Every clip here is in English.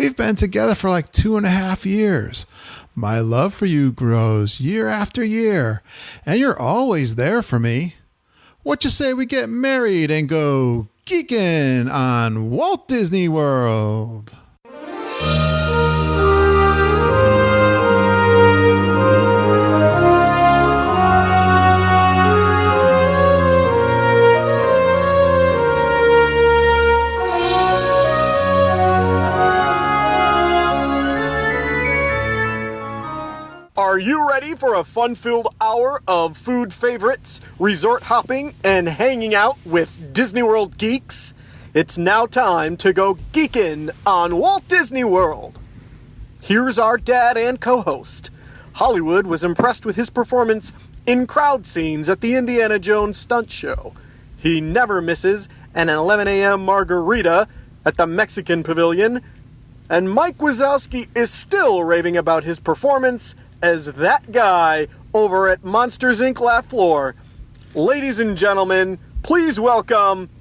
We've been together for like 2.5 years. My love for you grows year after year, and you're always there for me. What you say we get married and go geekin' on Walt Disney World? Are you ready for a fun-filled hour of food favorites, resort hopping, and hanging out with Disney World geeks? It's now time to go geekin' on Walt Disney World. Here's our dad and co-host. Hollywood was impressed with his performance in crowd scenes at the Indiana Jones stunt show. He never misses an 11 a.m. margarita at the Mexican Pavilion. And Mike Wazowski is still raving about his performance as that guy over at Monsters, Inc. Laugh Floor. Ladies and gentlemen, please welcome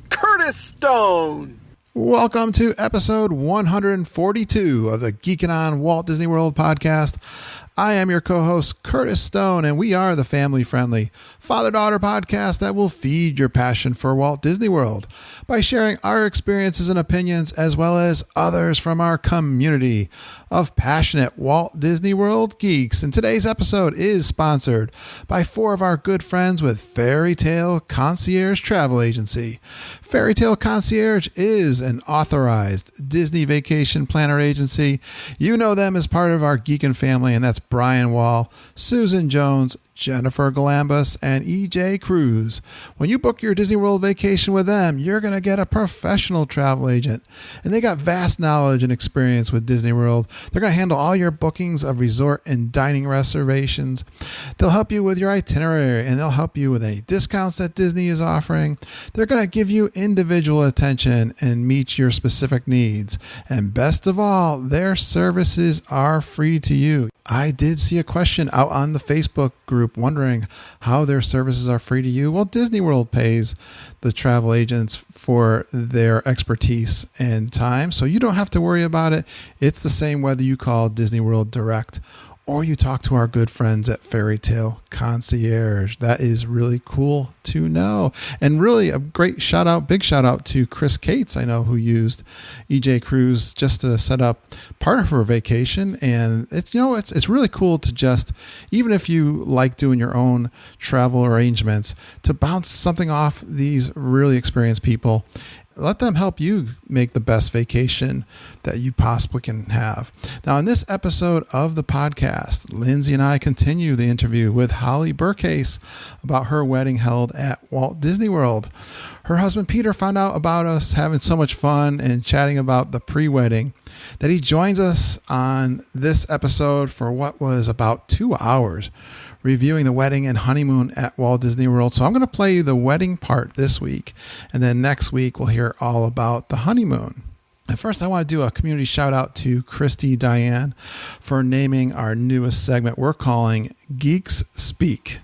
Curtis Stone. Welcome to episode 142 of the Geekin' on Walt Disney World podcast. I am your co-host, Curtis Stone, and we are the family-friendly father-daughter podcast that will feed your passion for Walt Disney World by sharing our experiences and opinions as well as others from our community of passionate Walt Disney World geeks. And today's episode is sponsored by 4 of our good friends with Fairy Tale Concierge Travel Agency. Fairy Tale Concierge is an authorized Disney vacation planner agency. You know them as part of our Geekin' family, and that's Brian Wall, Susan Jones, Jennifer Galambus, and EJ Cruz. When you book your Disney World vacation with them, you're going to get a professional travel agent. And they got vast knowledge and experience with Disney World. They're going to handle all your bookings of resort and dining reservations. They'll help you with your itinerary, and they'll help you with any discounts that Disney is offering. They're going to give you individual attention and meet your specific needs. And best of all, their services are free to you. I did see a question out on the Facebook group wondering how their services are free to you. Well, Disney World pays the travel agents for their expertise and time, so you don't have to worry about it. It's the same whether you call Disney World direct or you talk to our good friends at Fairy Tale Concierge. That is really cool to know. And really a great shout out, big shout out to Chris Cates, I know, who used EJ Cruz just to set up part of her vacation. And it's really cool to just, even if you like doing your own travel arrangements, to bounce something off these really experienced people. Let them help you make the best vacation that you possibly can have. Now, in this episode of the podcast, Lindsay and I continue the interview with Holly Bercase about her wedding held at Walt Disney World. Her husband, Peter, found out about us having so much fun and chatting about the pre-wedding that he joins us on this episode for what was about 2 hours, reviewing the wedding and honeymoon at Walt Disney World. So I'm going to play you the wedding part this week, and then next week we'll hear all about the honeymoon. And first, I want to do a community shout out to Christy Diane for naming our newest segment we're calling Geeks Speak.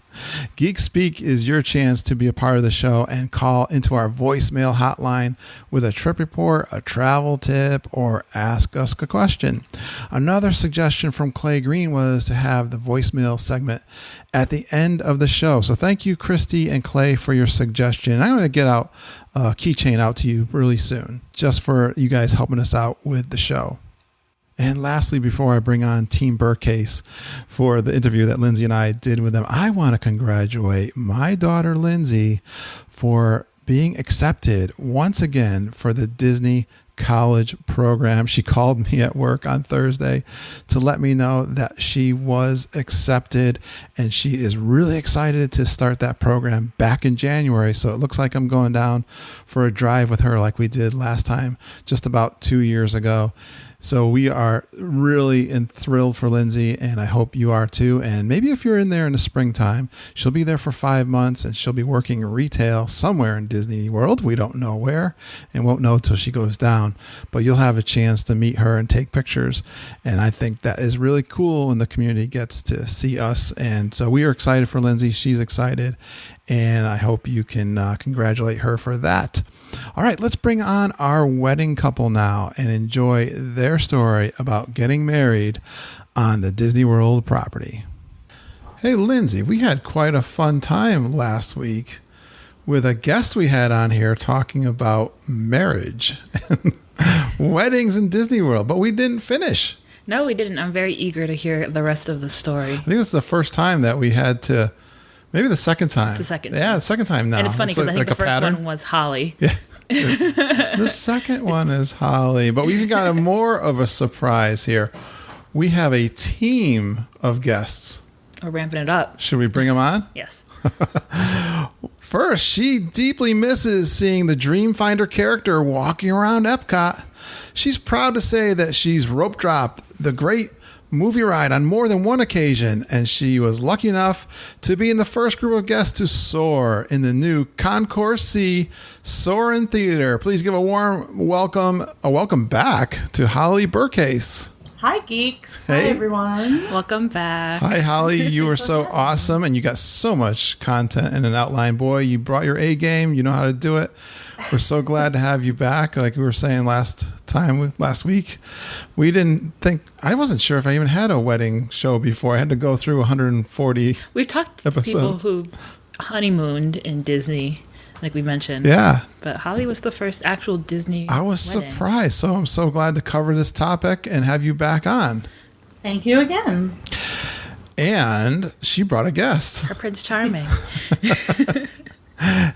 Geeks Speak is your chance to be a part of the show and call into our voicemail hotline with a trip report, a travel tip, or ask us a question. Another suggestion from Clay Green was to have the voicemail segment at the end of the show. So thank you, Christy and Clay, for your suggestion. I'm going to get out a keychain out to you really soon, just for you guys helping us out with the show. And lastly, before I bring on Team Bercase for the interview that Lindsay and I did with them, I want to congratulate my daughter, Lindsay, for being accepted once again for the Disney College program. She called me at work on Thursday to let me know that she was accepted, and she is really excited to start that program back in January. So it looks like I'm going down for a drive with her like we did last time, just about 2 years ago. So we are really thrilled for Lindsay, and I hope you are too. And maybe if you're in there in the springtime, she'll be there for 5 months, and she'll be working retail somewhere in Disney World. We don't know where, and won't know till she goes down. down, but you'll have a chance to meet her and take pictures. And I think that is really cool when the community gets to see us. And so we are excited for Lindsay. She's excited. And I hope you can congratulate her for that. All right, let's bring on our wedding couple now and enjoy their story about getting married on the Disney World property. Hey, Lindsay, we had quite a fun time last week with a guest we had on here talking about marriage and weddings in Disney World, but we didn't finish. No, we didn't. I'm very eager to hear the rest of the story. I think this is the first time that we had to, maybe the second time. It's the second time. Yeah, the second time now. And it's funny because I think the first one was Holly. Yeah. The second one is Holly, but we've got more of a surprise here. We have a team of guests. We're ramping it up. Should we bring them on? Yes. First, she deeply misses seeing the Dreamfinder character walking around Epcot. She's proud to say that she's rope dropped the great movie ride on more than one occasion, and she was lucky enough to be in the first group of guests to soar in the new Concourse C Soarin' Theater. Please give a warm welcome back to Holly Bercase. Hi, geeks. Hey. Hi, everyone. Welcome back. Hi, Holly. You were so awesome, and you got so much content in an outline. Boy, you brought your A game. You know how to do it. We're so glad to have you back. Like we were saying last week, I wasn't sure if I even had a wedding show before. I had to go through 140 We've talked episodes. to people who honeymooned in Disney, like we mentioned. Yeah. But Holly was the first actual Disney I was wedding. surprised. So I'm so glad to cover this topic and have you back on. Thank you again. And she brought a guest. Her Prince Charming.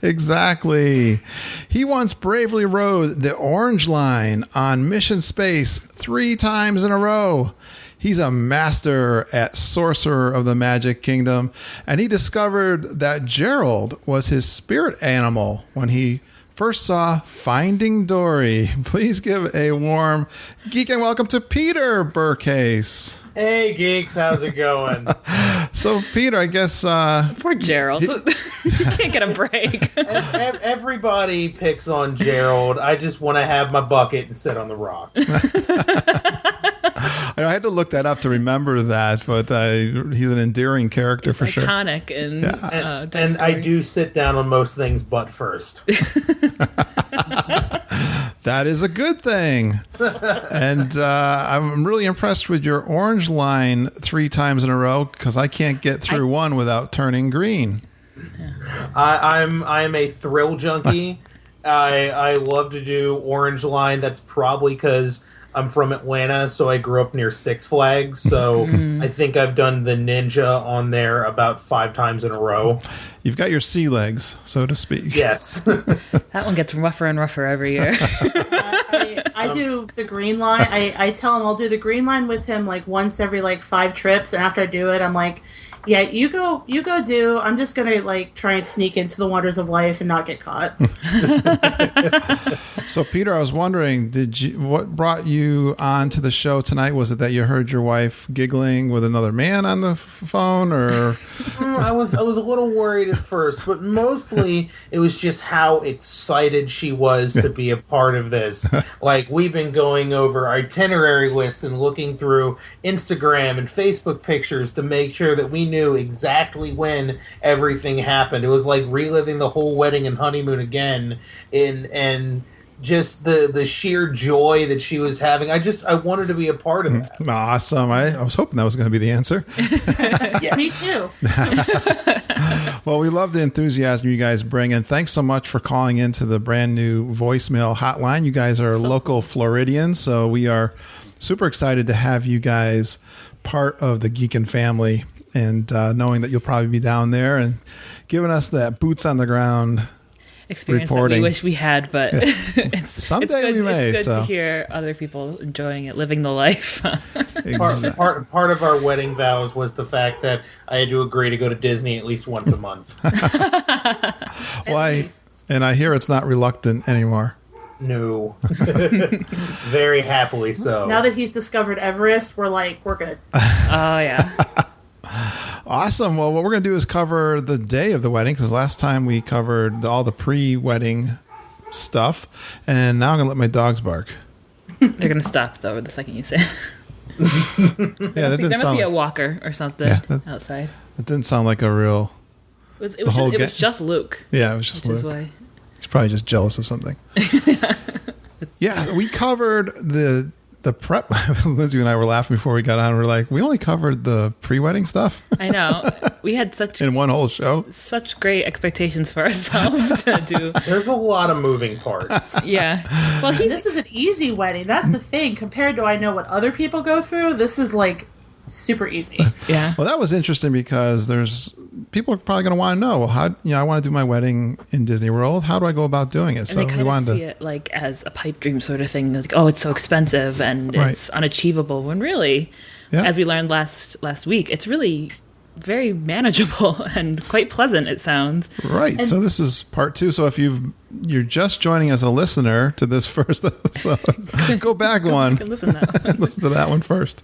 Exactly. He once bravely rode the Orange Line on Mission Space 3 times in a row. He's a master at Sorcerer of the Magic Kingdom, and he discovered that Gerald was his spirit animal when he first saw Finding Dory. Please give a warm Geekin welcome to Peter Bercase. Hey, geeks, how's it going? So, Peter, I guess... Poor Gerald. He can't get a break. Everybody picks on Gerald. I just want to have my bucket and sit on the rock. I had to look that up to remember that, but he's an endearing character for sure. Iconic. And I do sit down on most things but first. That is a good thing. And I'm really impressed with your Orange Line 3 times in a row because I can't get through one without turning green. I'm a thrill junkie. I love to do Orange Line. That's probably because I'm from Atlanta, so I grew up near Six Flags. So I think I've done the Ninja on there about 5 times in a row. You've got your sea legs, so to speak. Yes. That one gets rougher and rougher every year. I do the green line. I tell him I'll do the green line with him like once every like 5 trips, and after I do it, I'm like, yeah, you go do. I'm just gonna like try and sneak into the wonders of life and not get caught. So, Peter, I was wondering, what brought you on to the show tonight? Was it that you heard your wife giggling with another man on the phone, or? I was a little worried at first, but mostly it was just how excited she was to be a part of this. Like, we've been going over itinerary lists and looking through Instagram and Facebook pictures to make sure that we knew exactly when everything happened. It was like reliving the whole wedding and honeymoon again, and just the sheer joy that she was having. I wanted to be a part of that. Awesome. I was hoping that was going to be the answer. Yeah, me too. Well, we love the enthusiasm you guys bring, and thanks so much for calling into the brand new voicemail hotline. You guys are local Floridians, so we are super excited to have you guys part of the Geekin family, and knowing that you'll probably be down there and giving us that boots on the ground experience reporting. that we wish we had, but Someday we may. It's good to hear other people enjoying it, living the life. Part of our wedding vows was the fact that I had to agree to go to Disney at least once a month. And I hear it's not reluctant anymore. No. Very happily so. Now that he's discovered Everest, we're good. Oh, yeah. Awesome. Well, what we're going to do is cover the day of the wedding, because last time we covered all the pre-wedding stuff, and now I'm going to let my dogs bark. They're gonna stop though the second you say. Yeah, that There didn't must sound. be a walker or something outside. That didn't sound like a real. It was just Luke. Yeah, it was just Which is Luke. why. He's probably just jealous of something. Yeah, we covered the prep. Lindsay and I were laughing before we got on. We're like, we only covered the pre-wedding stuff I know. We had such in one whole show. great expectations for ourselves to do. There's a lot of moving parts. Yeah. Well, This is an easy wedding. That's the thing. Compared to I know what other people go through, this is like super easy. yeah. Well, that was interesting because there's people are probably going to want to know, well, how I want to do my wedding in Disney World. How do I go about doing it? And So they we kind of wanted see to. it like as a pipe dream sort of thing. Like, oh, it's so expensive and Right. it's unachievable. When really, Yeah. as we learned last week, it's really very manageable and quite pleasant. It sounds. Right. So this is part 2. So if you're just joining as a listener to this first episode, go back one. You can listen now. Listen to that one first.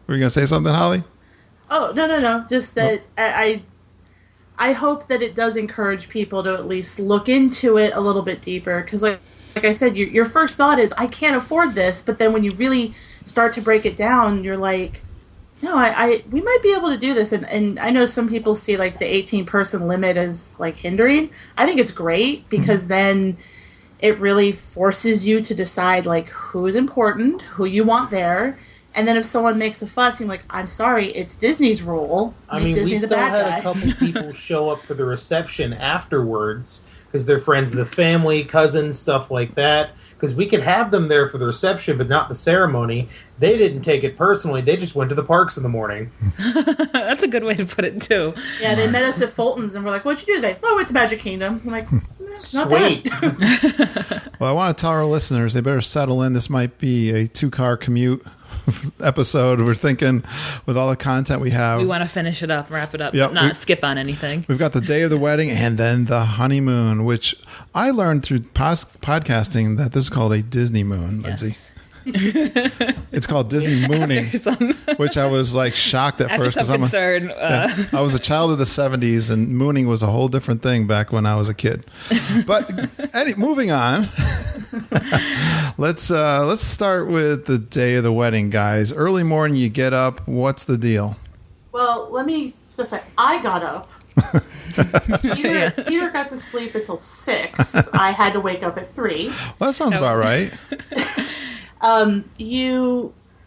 Were you going to say something, Holly? Oh, no. Just that I hope that it does encourage people to at least look into it a little bit deeper. Because like I said, your first thought is, I can't afford this. But then when you really start to break it down, you're like, no, we might be able to do this. And I know some people see like the 18-person limit as like hindering. I think it's great because then it really forces you to decide like who's important, who you want there. And then if someone makes a fuss, you're like, I'm sorry, it's Disney's rule. I mean, Disney's we still had a couple people show up for the reception afterwards because they're friends of the family, cousins, stuff like that. Because we could have them there for the reception, but not the ceremony. They didn't take it personally. They just went to the parks in the morning. That's a good way to put it too. Yeah, they met us at Fulton's and we're like, what'd you do today? Oh, I went to Magic Kingdom. I'm like, not Sweet. bad. Well, I want to tell our listeners they better settle in. This might be a 2-car commute episode. We're thinking with all the content we have. We want to finish it up, wrap it up, Yep, not skip on anything. We've got the day of the wedding and then the honeymoon, which I learned through podcasting that this is called a Disney moon, Lindsay. Yes. It's called Disney mooning, which I was like shocked at After first some because concern. I was a child of the 70s and mooning was a whole different thing back when I was a kid. But moving on. Let's start with the day of the wedding, guys. Early morning, you get up. What's the deal? Well, let me specify. I got up. Peter got to sleep until 6. I had to wake up at 3. Well, that sounds about right.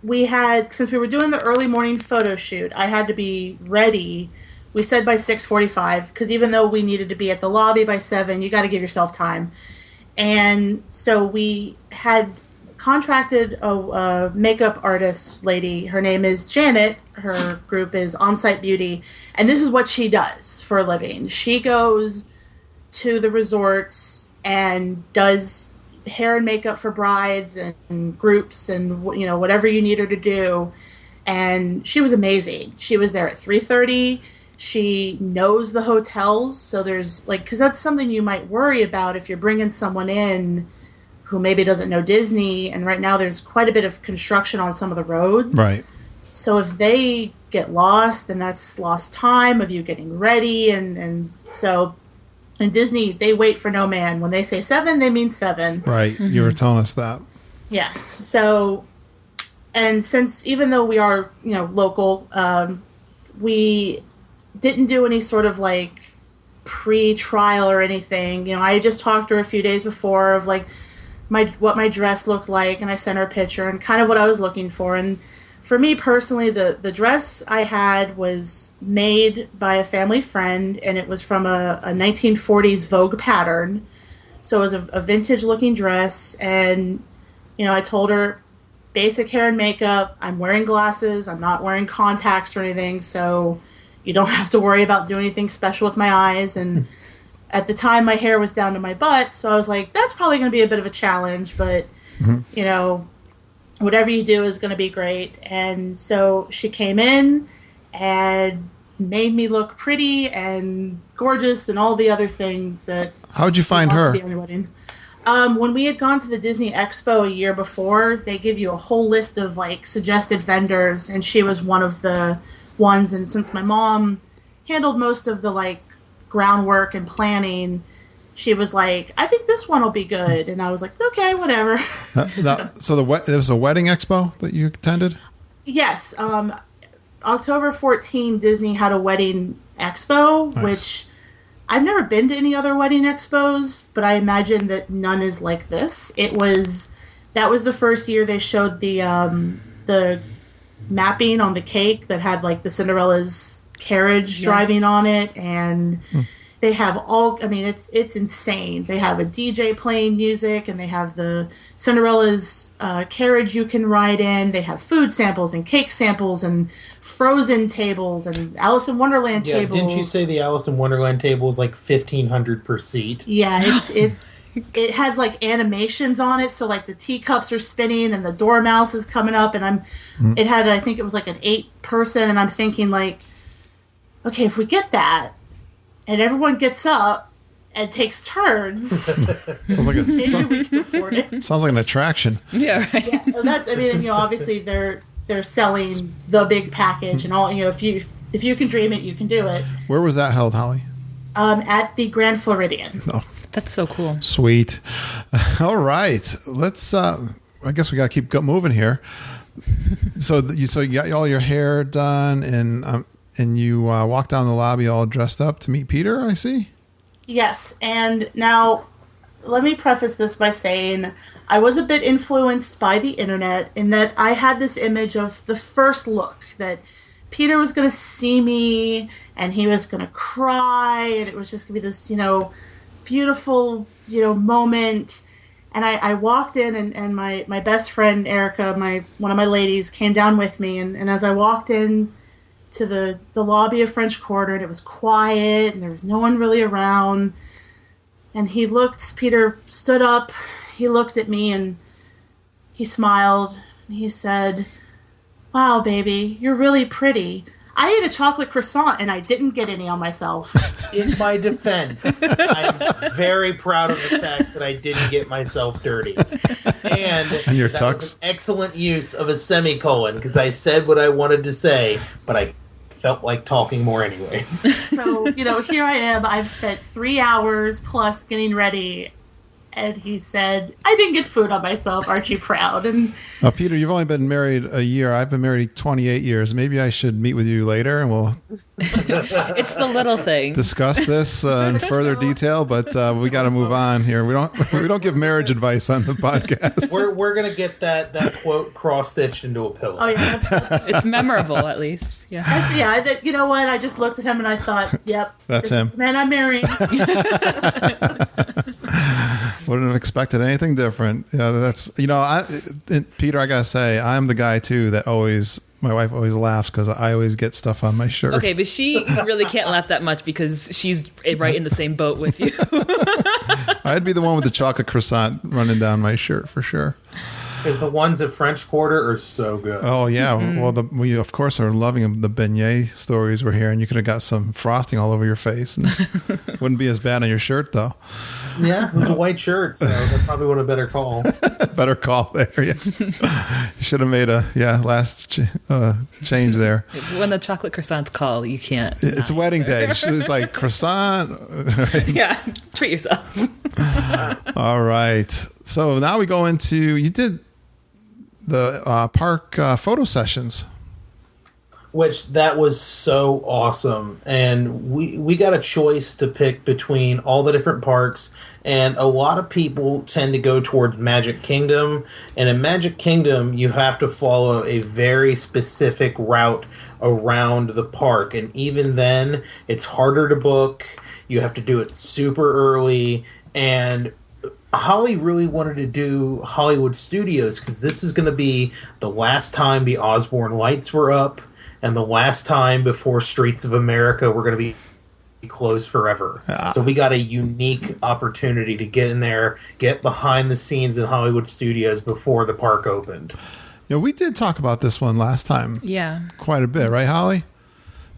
We had, since we were doing the early morning photo shoot, I had to be ready. We said by 6:45 because even though we needed to be at the lobby by 7, you got to give yourself time. And so we had contracted a makeup artist lady. Her name is Janet. Her group is On-Site Beauty. And this is what she does for a living. She goes to the resorts and does hair and makeup for brides and groups and whatever you need her to do. And she was amazing. She was there at 3:30. She knows the hotels, so there's because that's something you might worry about if you're bringing someone in who maybe doesn't know Disney, and right now there's quite a bit of construction on some of the roads. Right. So if they get lost, then that's lost time of you getting ready, and so in Disney, they wait for no man. When they say 7, they mean 7. Right. Mm-hmm. You were telling us that. Yes. So, and since even though we are, local, we didn't do any sort of pre-trial or anything. I just talked to her a few days before of what my dress looked like, and I sent her a picture and kind of what I was looking for. And for me personally, the dress I had was made by a family friend, and it was from a 1940s Vogue pattern. So it was a vintage-looking dress, and, I told her, basic hair and makeup, I'm wearing glasses, I'm not wearing contacts or anything, so you don't have to worry about doing anything special with my eyes. And at the time, my hair was down to my butt, so I was like, that's probably going to be a bit of a challenge, but, whatever you do is going to be great. And so she came in and made me look pretty and gorgeous and all the other things that... How'd you find her? When we had gone to the Disney Expo a year before, they give you a whole list of suggested vendors, and she was one of the ones. And since my mom handled most of the groundwork and planning, she was like, I think this one will be good. And I was like, okay, whatever. So there was a wedding expo that you attended? Yes. October 14, Disney had a wedding expo, Nice. which I've never been to any other wedding expos, but I imagine that none is like this. That was the first year they showed the mapping on the cake that had like the Cinderella's carriage driving on it, and they have it's insane. They have a DJ playing music, and they have the Cinderella's carriage you can ride in. They have food samples and cake samples and Frozen tables and Alice in Wonderland tables. Didn't you say the Alice in Wonderland table is like $1,500 per seat? Yeah, it has like animations on it, so like the teacups are spinning and the dormouse is coming up, and I think it was like an 8-person, and I'm thinking like, okay, if we get that and everyone gets up and takes turns, Sounds like maybe we can afford it. sounds like an attraction. Yeah, right. Yeah, so obviously they're selling the big package and all. If you can dream it, you can do it. Where was that held, Holly? At the Grand Floridian. Oh, That's so cool. sweet. All right, let's. I guess we got to keep moving here. So you got all your hair done, and you walked down the lobby all dressed up to meet Peter. I see. Yes, and now let me preface this by saying I was a bit influenced by the internet in that I had this image of the first look, that Peter was going to see me and he was going to cry, and it was just going to be this, beautiful, moment. And I walked in, and my best friend Erica, one of my ladies, came down with me, and as I walked in to the lobby of French Quarter, and it was quiet and there was no one really around, and Peter stood up, he looked at me and he smiled and he said, "Wow, baby, you're really pretty. I ate a chocolate croissant and I didn't get any on myself." In my defense, I'm very proud of the fact that I didn't get myself dirty. And your that tux? was an excellent use of a semicolon, because I said what I wanted to say, but I felt like talking more anyways. So, here I am. I've spent 3 hours plus getting ready. And he said, "I didn't get food on myself. Aren't you proud?" And Peter, you've only been married a year. I've been married 28 years. Maybe I should meet with you later, and we'll It's the little things. discuss this in further detail. But we got to move on here. We don't give marriage advice on the podcast. We're gonna get that quote cross-stitched into a pillow. oh yeah, It's memorable, at least. Yeah. you know what? I just looked at him and I thought, "Yep, That's this him. is the man I'm marrying." Wouldn't have expected anything different. Yeah, that's Peter. I gotta say, I'm the guy too that my wife always laughs because I always get stuff on my shirt. Okay, but she really can't laugh that much because she's right in the same boat with you. I'd be the one with the chocolate croissant running down my shirt for sure. Because the ones at French Quarter are so good. Oh yeah, well we of course are loving the beignet stories we're hearing. You could have got some frosting all over your face, and wouldn't be as bad on your shirt though. Yeah, it was a white shirt, so that probably would have better call. Better call there. Yeah, you should have made a last change there. When the chocolate croissants call, you can't. It's wedding day. It's like croissant. Yeah, treat yourself. All right. So now we go into you did the park photo sessions. Which that was so awesome, and we got a choice to pick between all the different parks, and a lot of people tend to go towards Magic Kingdom, and in Magic Kingdom you have to follow a very specific route around the park, and even then it's harder to book. You have to do it super early, and Holly really wanted to do Hollywood Studios because this is going to be the last time the Osborne lights were up, and the last time before Streets of America were going to be closed forever. So we got a unique opportunity to get in there, get behind the scenes in Hollywood Studios before the park opened. We did talk about this one last time. Yeah. Quite a bit, right, Holly?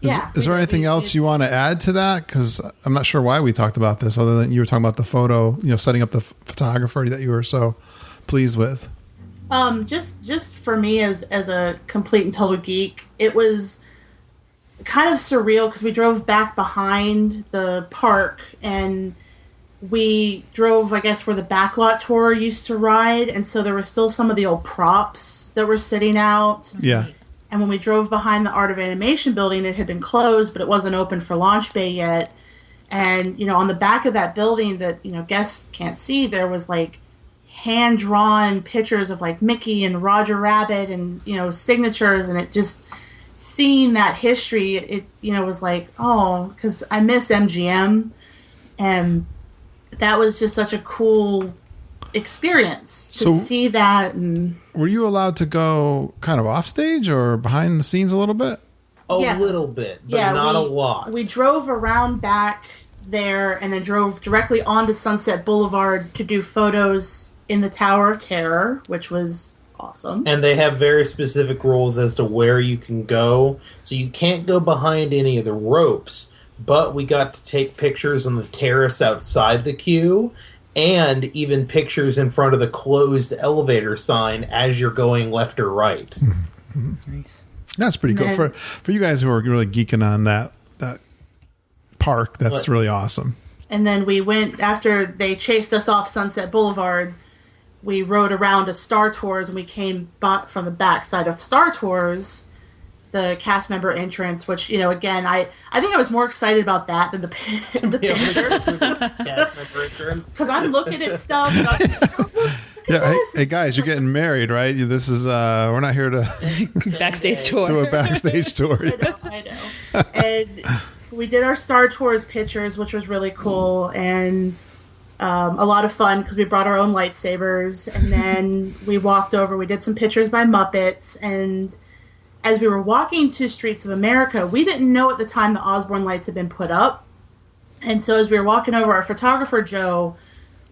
Is there anything else you want to add to that? Because I'm not sure why we talked about this, other than you were talking about the photo, setting up the photographer that you were so pleased with. Just for me as a complete and total geek, it was kind of surreal because we drove back behind the park, and we drove, I guess, where the backlot tour used to ride, and so there were still some of the old props that were sitting out. Yeah. And when we drove behind the Art of Animation building, it had been closed, but it wasn't open for launch bay yet. And, on the back of that building that, guests can't see, there was, like, hand-drawn pictures of, like, Mickey and Roger Rabbit and, signatures, and it just, seeing that history, it, was like, oh, because I miss MGM, and that was just such a cool experience to see that. And were you allowed to go kind of off stage or behind the scenes a little bit? A little bit, but not a lot. We drove around back there and then drove directly onto Sunset Boulevard to do photos in the Tower of Terror, which was awesome. And they have very specific rules as to where you can go. So you can't go behind any of the ropes, but we got to take pictures on the terrace outside the queue and even pictures in front of the closed elevator sign as you're going left or right. Nice. That's pretty cool. For you guys who are really geeking on that park, that's really awesome. And then we went, after they chased us off Sunset Boulevard, we rode around to Star Tours, and we came from the back side of Star Tours, the cast member entrance, which, again, I think I was more excited about that than the pictures. Cast member entrance. Because I'm looking at stuff, and I'm like, oh, look, Hey guys, you're getting married, right? This is, we're not here to Backstage tour. do a backstage tour. I know. And we did our Star Tours pictures, which was really cool, and a lot of fun because we brought our own lightsabers. And then we walked over, we did some pictures by Muppets, and as we were walking to Streets of America, we didn't know at the time the Osborne lights had been put up. And so as we were walking over, our photographer, Joe,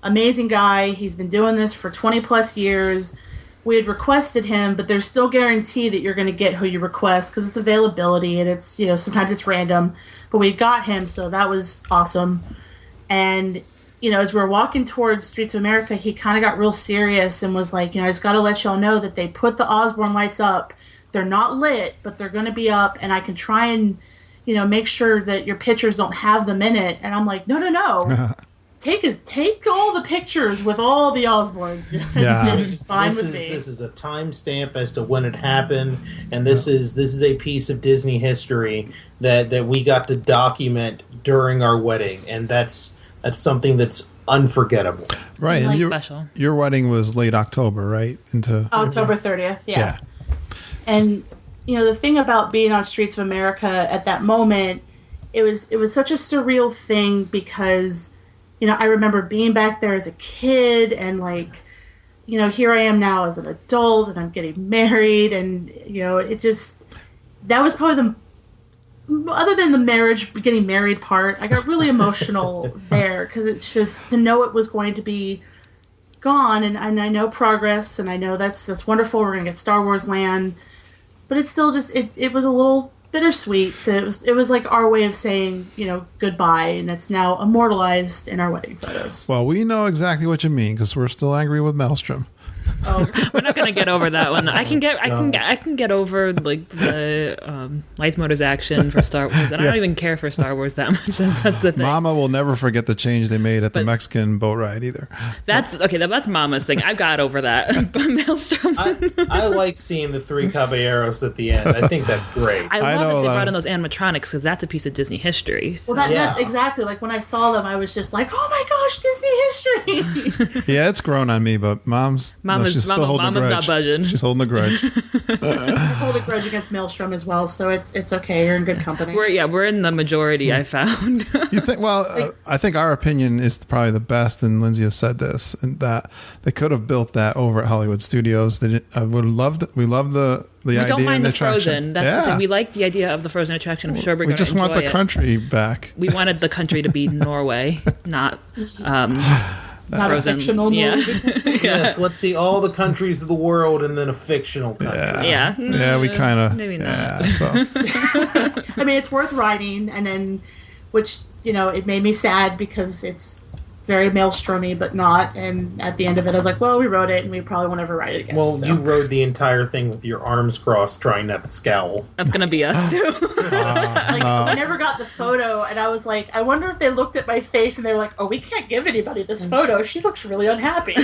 amazing guy, he's been doing this for 20 plus years. We had requested him, but there's still guarantee that you're going to get who you request because it's availability and it's, sometimes it's random. But we got him, so that was awesome. And, as we were walking towards Streets of America, he kind of got real serious and was like, I just got to let y'all know that they put the Osborne lights up. They're not lit, but they're going to be up, and I can try and, make sure that your pictures don't have them in it. And I'm like, no. Take all the pictures with all the Osbournes. Yeah. It's fine with me. This is a timestamp as to when it happened, and this is a piece of Disney history that we got to document during our wedding, and that's something that's unforgettable. Right. Really And special. Your wedding was late October, right? Into October 30th, yeah. And, the thing about being on Streets of America at that moment, it was such a surreal thing because, I remember being back there as a kid and, like, here I am now as an adult and I'm getting married and, it just, that was probably other than the getting married part, I got really emotional there because it's just to know it was going to be gone, and I know progress, and I know that's wonderful. We're going to get Star Wars Land, but it's still just it was a little bittersweet. It was like our way of saying goodbye, and it's now immortalized in our wedding photos. Well, we know exactly what you mean because we're still angry with Maelstrom. Oh, We're not gonna get over that one. I can get over like the Lights Motors action for Star Wars, and I don't even care for Star Wars that much. That's the thing. Mama will never forget the change they made at the But- Mexican boat ride either. That's okay. That's Mama's thing. I got over that. But Maelstrom, I like seeing the three caballeros at the end. I think that's great. I I love know that a they lot brought of- in those animatronics because that's a piece of Disney history. So. well, that's Yeah. exactly like when I saw them, I was just like, oh my gosh, Disney history. Yeah, it's grown on me, but Mama's she's still holding a grudge. Mama's not budging. She's holding a grudge. I hold a grudge against Maelstrom as well, so it's okay. You're in good company. We're in the majority. I found. You think? Well, I think our opinion is probably the best, and Lindsay has said this, and that they could have built that over at Hollywood Studios. They would have loved. We love the We idea don't mind and the attraction. Frozen. That's the thing. We like the idea of the Frozen attraction. I'm sure we're We going to just enjoy want the it. country back. We wanted the country to be Norway, not Not Frozen. a fictional Yeah. movie. Yes, let's see all the countries of the world and then a fictional country. Yeah, Yeah. yeah. We kind of Maybe not. Yeah, so I mean, it's worth writing, and then, which it made me sad because it's very maelstromy, but not. And at the end of it, I was like, well, we wrote it, and we probably won't ever write it again. Well, so. you rode the entire thing with your arms crossed, trying not to scowl. That's gonna be us too. We never got the photo, and I was like, I wonder if they looked at my face and they were like, oh, we can't give anybody this photo. She looks really unhappy.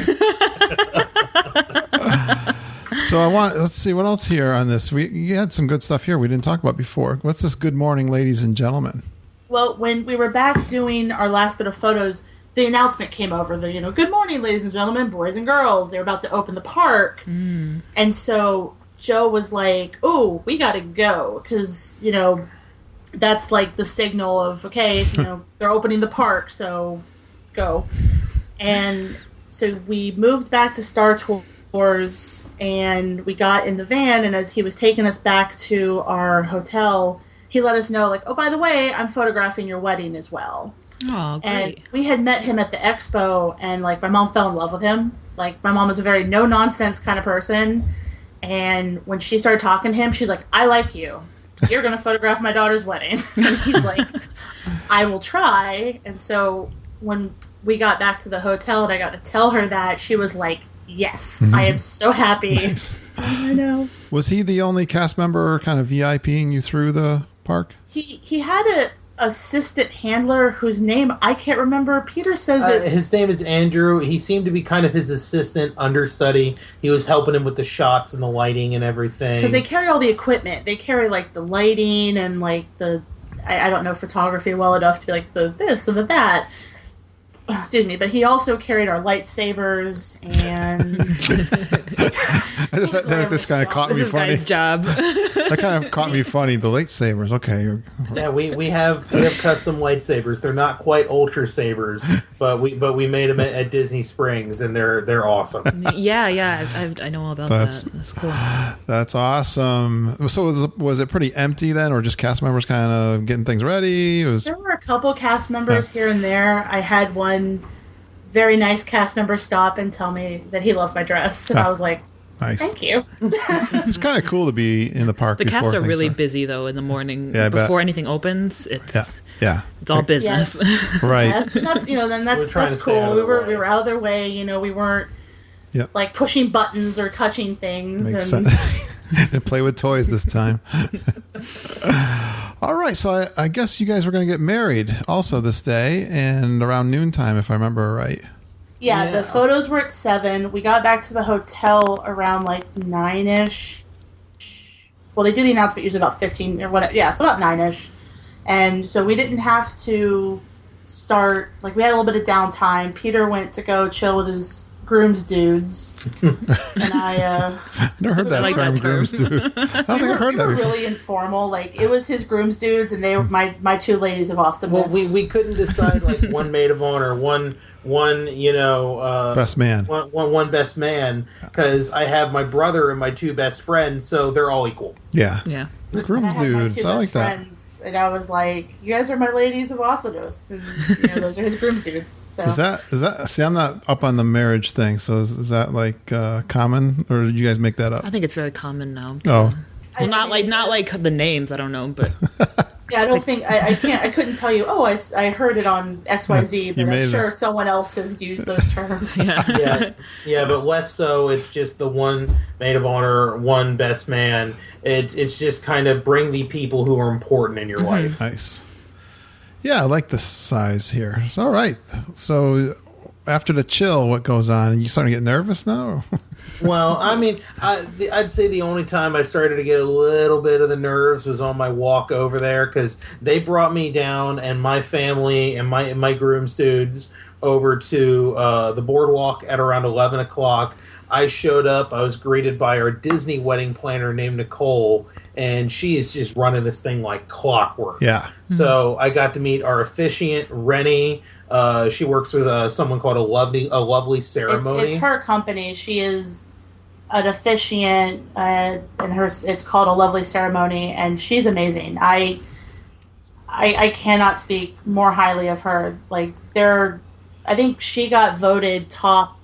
So let's see what else here on this. You had some good stuff here we didn't talk about before. What's this good morning, ladies and gentlemen? Well, when we were back doing our last bit of photos, the announcement came over, good morning, ladies and gentlemen, boys and girls. They were about to open the park. Mm. And so Joe was like, oh, we got to go. Because, that's like the signal of, okay, they're opening the park, so go. And so we moved back to Star Tours, and we got in the van, and as he was taking us back to our hotel, he let us know, oh, by the way, I'm photographing your wedding as well. Oh, great. And we had met him at the expo, and, my mom fell in love with him. My mom was a very no-nonsense kind of person, and when she started talking to him, she's like, I like you. You're going to photograph my daughter's wedding. And he's like, I will try. And so when we got back to the hotel and I got to tell her that, she was like, yes, I am so happy. Nice. I know. Was he the only cast member kind of VIPing you through the park? He had a assistant handler whose name I can't remember. Peter says his name is Andrew. He seemed to be kind of his assistant understudy. He was helping him with the shots and the lighting and everything. Because they carry all the equipment. They carry the lighting and the I don't know photography well enough to be the this and the that. Excuse me, but he also carried our lightsabers and. that just kind of caught me funny. This guy's job. That kind of caught me funny. The lightsabers, okay. Yeah, we have custom lightsabers. They're not quite ultra sabers, but we made them at Disney Springs, and they're awesome. Yeah, I know all about that. That's cool. That's awesome. So was it pretty empty then, or just cast members kind of getting things ready? There were a couple cast members here and there. I had one very nice cast member stop and tell me that he loved my dress, and I was like, nice. Thank you. It's kind of cool to be in the park. The cast are really busy though in the morning before anything opens. It's all business. Yeah. Right. That's cool. We were out of their way. We weren't pushing buttons or touching things. Makes sense. And play with toys this time. All right, so I guess you guys were going to get married also this day and around noontime, if I remember right. Yeah, the photos were at 7. We got back to the hotel around 9-ish. Well, they do the announcement usually about 15 or whatever. Yeah, so about 9-ish. And so we didn't have to start, we had a little bit of downtime. Peter went to go chill with his groom's dudes. And I never heard that term, groom's dude. I don't think I've heard that before. Really informal. It was his groom's dudes, and they were my two ladies of awesomeness. Well, we couldn't decide one maid of honor, one best man, one best man, because I have my brother and my two best friends, so they're all equal. Yeah. Groom dudes, I like that. And I was like, you guys are my ladies of awesomeness, and those are his groom's dudes. So is that? See, I'm not up on the marriage thing, so is that common, or did you guys make that up? I think it's very common now. Oh, well, not the names. I don't know, but yeah, I don't think I couldn't tell you. Oh, I heard it on XYZ, but I'm sure someone else has used those terms. Yeah, but less so. It's just the one maid of honor, one best man. It's just kind of bring the people who are important in your life. Nice. Yeah, I like the size here. So, all right. So after the chill, what goes on? You starting to get nervous now? Well, I mean, I'd say the only time I started to get a little bit of the nerves was on my walk over there, because they brought me down and my family and my groom's dudes over to the boardwalk at around 11 o'clock. I showed up. I was greeted by our Disney wedding planner named Nicole, and she is just running this thing like clockwork. Yeah. So I got to meet our officiant, Rennie. She works with someone called a lovely ceremony. It's her company. She is an officiant, and it's called a lovely ceremony, and she's amazing. I cannot speak more highly of her. I think she got voted top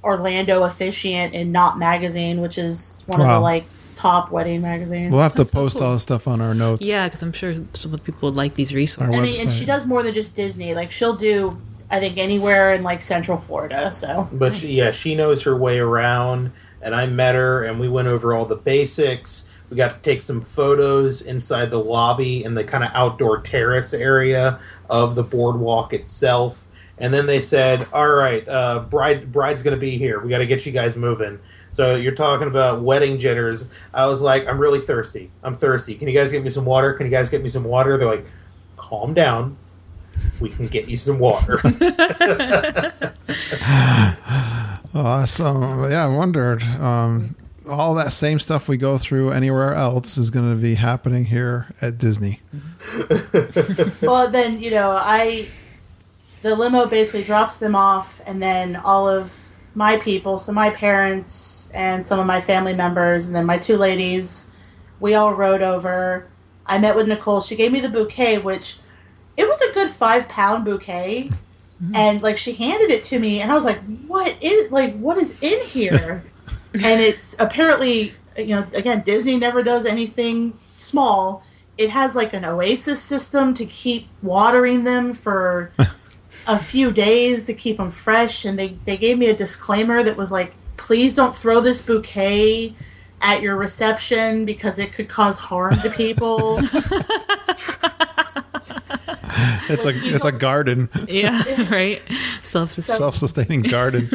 Orlando officiant in Knot magazine, which is one of the top wedding magazines. We'll have to post all this stuff on our notes. Yeah, because I'm sure some people would like these resources. And she does more than just Disney. She'll do I think, anywhere in like Central Florida. So, but nice. she knows her way around, and I met her, and we went over all the basics. We got to take some photos inside the lobby in the kind of outdoor terrace area of the boardwalk itself. And then they said, all right, bride's going to be here. We got to get you guys moving. So you're talking about wedding jitters. I was like, I'm really thirsty. I'm thirsty. Can you guys get me some water? Can you guys get me some water? They're like, calm down. We can get you some water. Awesome. Yeah, I wondered. All that same stuff we go through anywhere else is going to be happening here at Disney. Well, then, the limo basically drops them off, and then all of my people, so my parents and some of my family members, and then my two ladies, we all rode over. I met with Nicole. She gave me the bouquet, which it was a good 5-pound bouquet. Mm-hmm. And like she handed it to me, and I was like, what is in here? And it's apparently, again, Disney never does anything small. It has like an oasis system to keep watering them for a few days to keep them fresh. And they gave me a disclaimer that was like, please don't throw this bouquet at your reception because it could cause harm to people. It's a garden. Yeah, right. Self-sustaining garden.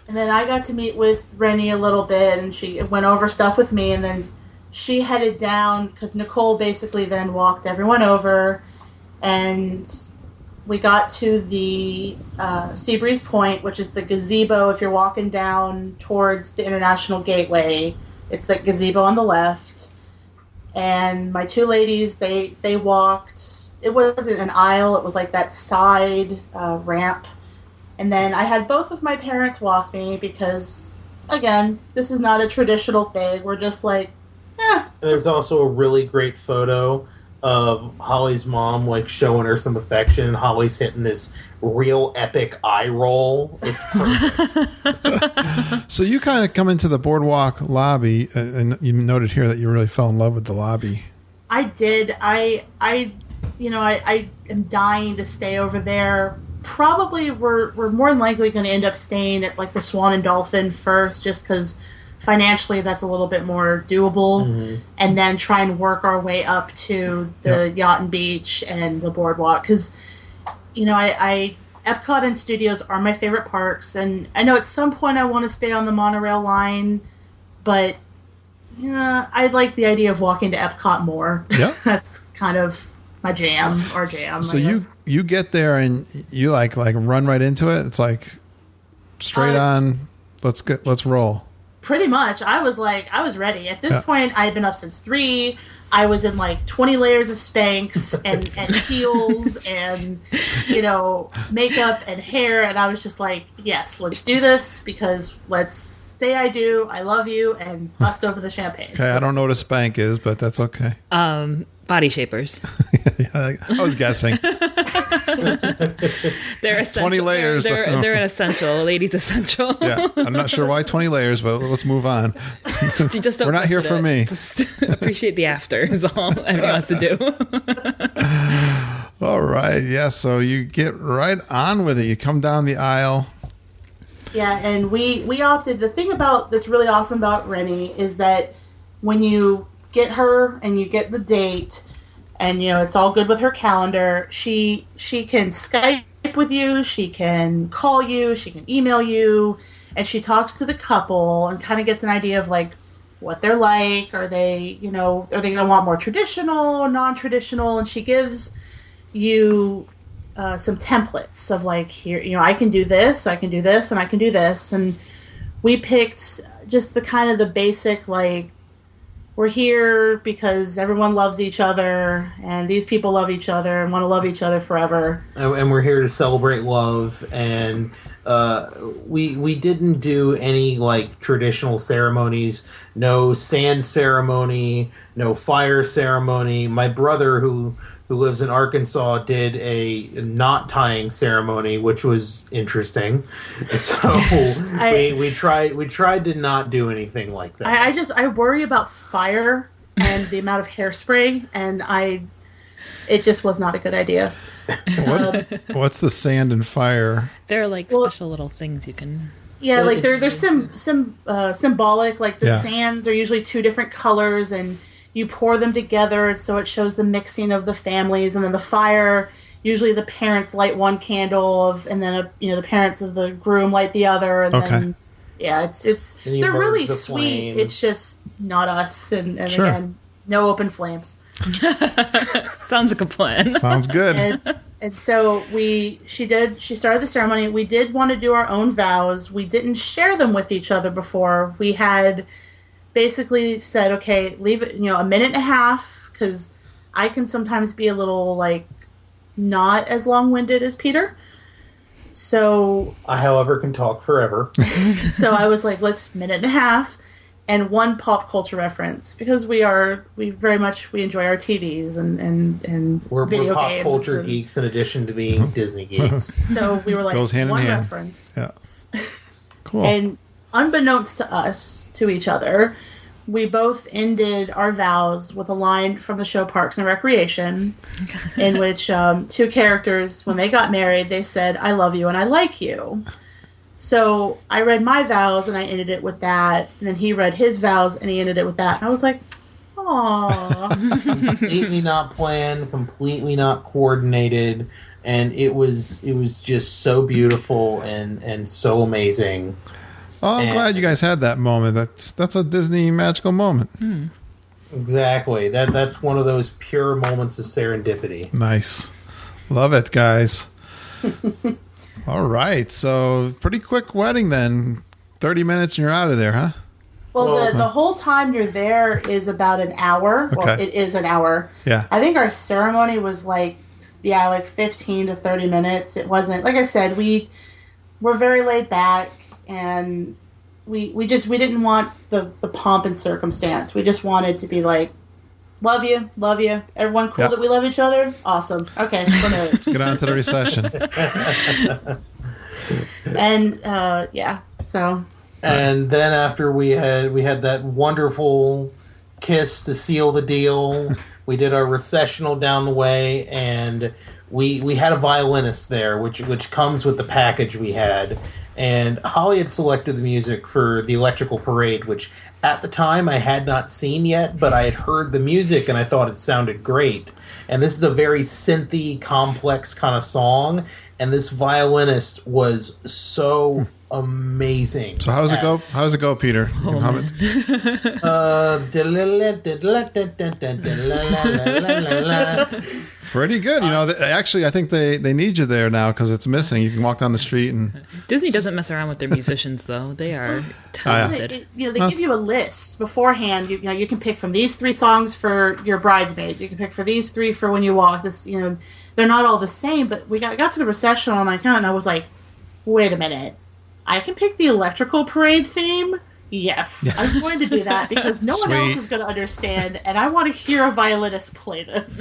And then I got to meet with Rennie a little bit, and she went over stuff with me, and then she headed down because Nicole basically then walked everyone over, and we got to the Seabreeze Point, which is the gazebo. If you're walking down towards the International Gateway, it's that gazebo on the left. And my two ladies, they walked. It wasn't an aisle. It was like that side ramp. And then I had both of my parents walk me because, again, this is not a traditional thing. We're just like, And there's also a really great photo of Holly's mom, like, showing her some affection, and Holly's hitting this real epic eye roll. It's perfect. So you kind of come into the boardwalk lobby, and you noted here that you really fell in love with the lobby. I did. I am dying to stay over there. Probably we're more than likely going to end up staying at like the Swan and Dolphin first, just because financially that's a little bit more doable, mm-hmm. and then try and work our way up to the Yacht and Beach and the Boardwalk, because I Epcot and Studios are my favorite parks, and I know at some point I want to stay on the monorail line, but I like the idea of walking to Epcot more. Yeah, that's kind of my jam. So you get there and you like run right into it. It's like straight on. Let's roll. Pretty much. I was ready. At this point, I had been up since 3. I was in like 20 layers of Spanx and heels and, makeup and hair. And I was just like, yes, let's do this, because let's say I do, I love you, and bust open the champagne. Okay, I don't know what a Spank is, but that's okay. Body shapers. I was guessing. They're essential. 20 layers. They're an essential. A ladies' essential. Yeah, I'm not sure why 20 layers, but let's move on. Just don't We're not here for me. Just appreciate the after is all everyone has to do. All right. Yeah, so you get right on with it. You come down the aisle. Yeah, and we opted. The thing that's really awesome about Rennie is that when you get her and you get the date, and it's all good with her calendar, she can Skype with you, she can call you, she can email you, and she talks to the couple and kind of gets an idea of like what they're like. Are they are they going to want more traditional, non-traditional? And she gives you some templates of like, here, I can do this, I can do this, and I can do this. And we picked just the kind of the basic, like, we're here because everyone loves each other, and these people love each other and want to love each other forever. And we're here to celebrate love. And we didn't do any like traditional ceremonies. No sand ceremony, no fire ceremony. My brother, who lives in Arkansas, did a knot tying ceremony, which was interesting. So we tried to not do anything like that. I worry about fire and the amount of hairspray, and it just was not a good idea. What's the sand and fire? There are like special little things you can. Yeah, like there's some symbolic. Like the sands are usually 2 different colors, and you pour them together so it shows the mixing of the families, and then the fire. Usually the parents light one candle and then the parents of the groom light the other, and then it's they're really sweet. It's just not us, and again, no open flames. Sounds like a plan. Sounds good. And so she started the ceremony. We did want to do our own vows. We didn't share them with each other before. We had basically said, okay, leave it, a minute and a half, because I can sometimes be a little like not as long-winded as Peter. So I, however, can talk forever. So I was like, let's minute and a half and 1 pop culture reference, because we very much enjoy our TVs and we're video pop games culture geeks in addition to being Disney geeks. So we were like, goes hand in 1 hand. reference. Yeah. Cool. And unbeknownst to us, to each other, we both ended our vows with a line from the show Parks and Recreation, in which 2 characters, when they got married, they said, "I love you and I like you." So I read my vows and I ended it with that, and then he read his vows and he ended it with that. And I was like, "Aww." Completely not planned, completely not coordinated, and it was just so beautiful and so amazing. Oh, I'm glad you guys had that moment. That's a Disney magical moment. Exactly. That's one of those pure moments of serendipity. Nice. Love it, guys. All right. So pretty quick wedding then. 30 minutes and you're out of there, huh? Well, the whole time you're there is about an hour. Okay. Well, it is an hour. Yeah. I think our ceremony was like 15 to 30 minutes. It wasn't, like I said, we were very laid back. And we didn't want the pomp and circumstance. We just wanted to be like, love you. Everyone cool that we love each other? Awesome. Okay, we're married. Let's get on to the recession. And, so. And then after we had that wonderful kiss to seal the deal, we did our recessional down the way, and we had a violinist there, which comes with the package we had. And Holly had selected the music for the Electrical Parade, which at the time I had not seen yet, but I had heard the music and I thought it sounded great. And this is a very synthy, complex kind of song, and this violinist was so amazing. So how does it go? How does it go, Peter? You can hum it. Pretty good. Actually, I think they need you there now because it's missing. You can walk down the street and Disney doesn't mess around with their musicians, though. They are talented. They give you a list beforehand. You can pick from these 3 songs for your bridesmaids. You can pick for these 3 for when you walk. They're not all the same. But we got to the recessional and I was like, wait a minute. I can pick the Electrical Parade theme? Yes. I'm going to do that because no one else is going to understand, and I want to hear a violinist play this.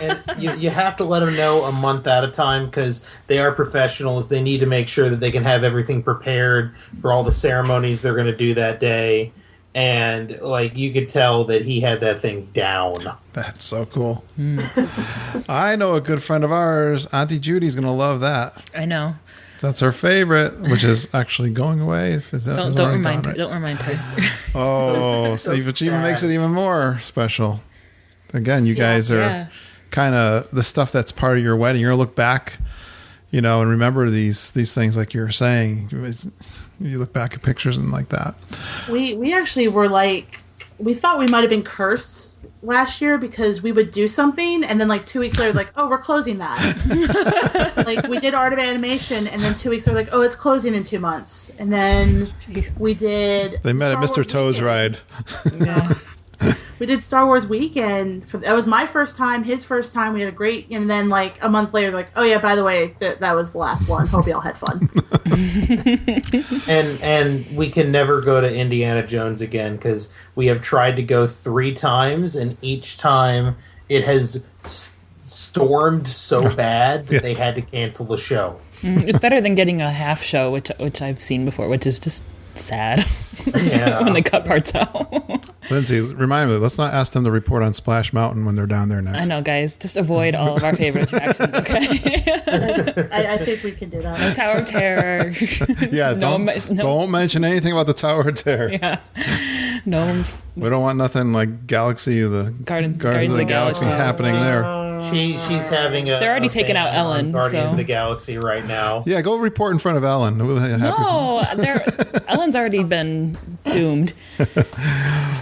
And you have to let them know a month at a time because they are professionals. They need to make sure that they can have everything prepared for all the ceremonies they're going to do that day. And, you could tell that he had that thing down. That's so cool. I know a good friend of ours, Auntie Judy's going to love that. I know. That's her favorite, which is actually going away. Don't remind her. Oh, so which even makes it even more special. Again, you guys are kind of the stuff that's part of your wedding. You're going to look back, and remember these things like you were saying. You look back at pictures and like that. We actually were we thought we might have been cursed last year because we would do something and then 2 weeks later we're closing that. We did art of animation and then 2 weeks later it's closing in 2 months, and then we did they met at Mr. Toad's ride. Yeah. We did Star Wars weekend. That was my first time, his first time. We had a great, and then a month later, oh yeah, by the way, that was the last one. Hope y'all had fun. And we can never go to Indiana Jones again because we have tried to go 3 times, and each time it has stormed so bad that they had to cancel the show. It's better than getting a half show, which I've seen before, which is just sad Yeah. when they cut parts out. Lindsay, remind me, let's not ask them to report on Splash Mountain when they're down there next. I know, guys. Just avoid all of our favorite attractions, okay? I think we can do that. No Tower of Terror. Yeah, don't mention anything about the Tower of Terror. Yeah. No. We don't want nothing like Galaxy, the Guardians of the Galaxy happening there. She's having a. They're already a taking out ban on Ellen, Guardians so- of the Galaxy right now. Yeah, go report in front of Ellen. No, Ellen's already been doomed.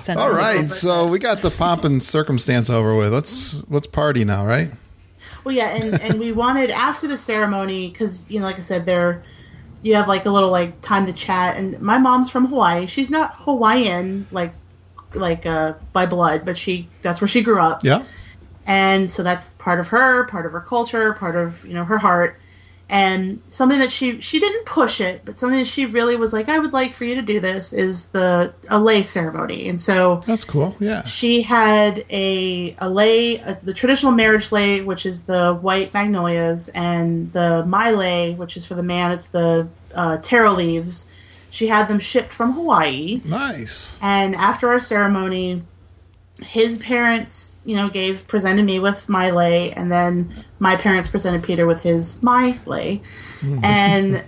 All right, so we got the pomp and circumstance over with. Let's party now, right? Well, yeah, and we wanted after the ceremony because like I said, you have like a little like time to chat. And my mom's from Hawaii. She's not Hawaiian like by blood, but that's where she grew up. Yeah. And so that's part of her culture, part of her heart, and something that she didn't push it, but something that she really was like, I would like for you to do this is a lei ceremony. And so That's cool. Yeah. she had a lei, the traditional marriage lei, which is the white magnolias, and the mai lei, which is for the man, it's the taro leaves. She had them shipped from Hawaii. Nice. And after our ceremony, his parents presented me with my lei, and then my parents presented Peter with his my lei. And,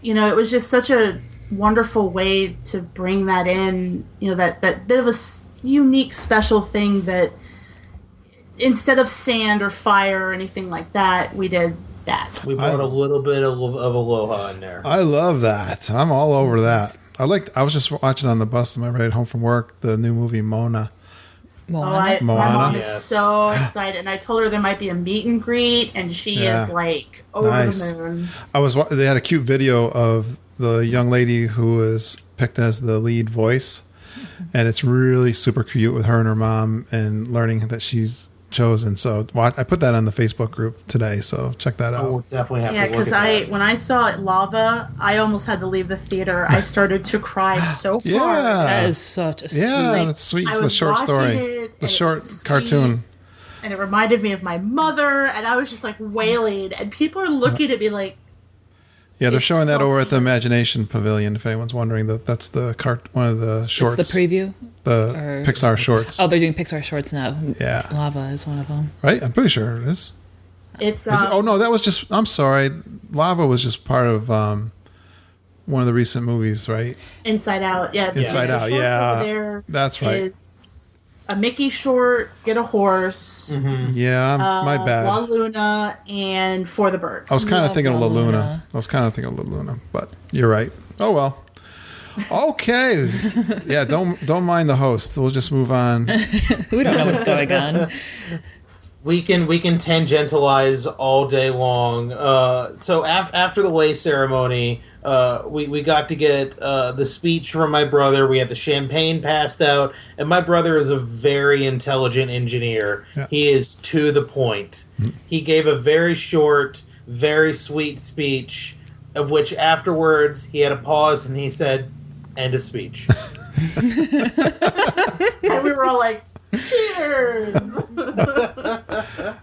it was just such a wonderful way to bring that in, that bit of a unique, special thing that instead of sand or fire or anything like that, we did that. We brought a little bit of aloha in there. I love that. I'm all over that. I was just watching on the bus on my ride home from work, the new movie Mona. My Moana. mom is Yes. so excited, and I told her there might be a meet and greet, and she is like over Nice. the moon. They had a cute video of the young lady who was picked as the lead voice, and it's really super cute with her and her mom and learning that she's chosen. So I put that on the Facebook group today, so check that out. We'll definitely have Yeah, to look because at that. when I saw it lava, I almost had to leave the theater. I started to cry so hard. Yeah. That is such a sweet. Yeah, that's sweet. I It's the was short watching story, it, the and it short was sweet. cartoon. And it reminded me of my mother, and I was just like wailing. And people are looking at me like, Yeah, they're It's showing that over at the fabulous. Imagination Pavilion. If anyone's wondering, that's the one of the shorts. It's the preview. the Pixar shorts. Oh, they're doing Pixar shorts now. Yeah. Lava is one of them. Right? I'm pretty sure it is. it's. Oh no, that was just. I'm sorry. Lava was just part of one of the recent movies, right? Inside Out. Yeah. Inside the Out, shorts yeah. over there That's right. is a Mickey short, Get a Horse, Yeah, my bad. La Luna, and For the Birds. I was kind of Love thinking of La La Luna. Luna. I was kind of thinking of La Luna, but you're right. Oh well. Okay. Yeah, don't mind the host. We'll just move on. We don't know what's going on. We can tangentialize all day long. So after the lei ceremony, we got to get the speech from my brother. We had the champagne passed out, and my brother is a very intelligent engineer. Yeah. He is to the point. He gave a very short, very sweet speech, of which afterwards he had a pause and he said, "End of speech." And we were all like, cheers!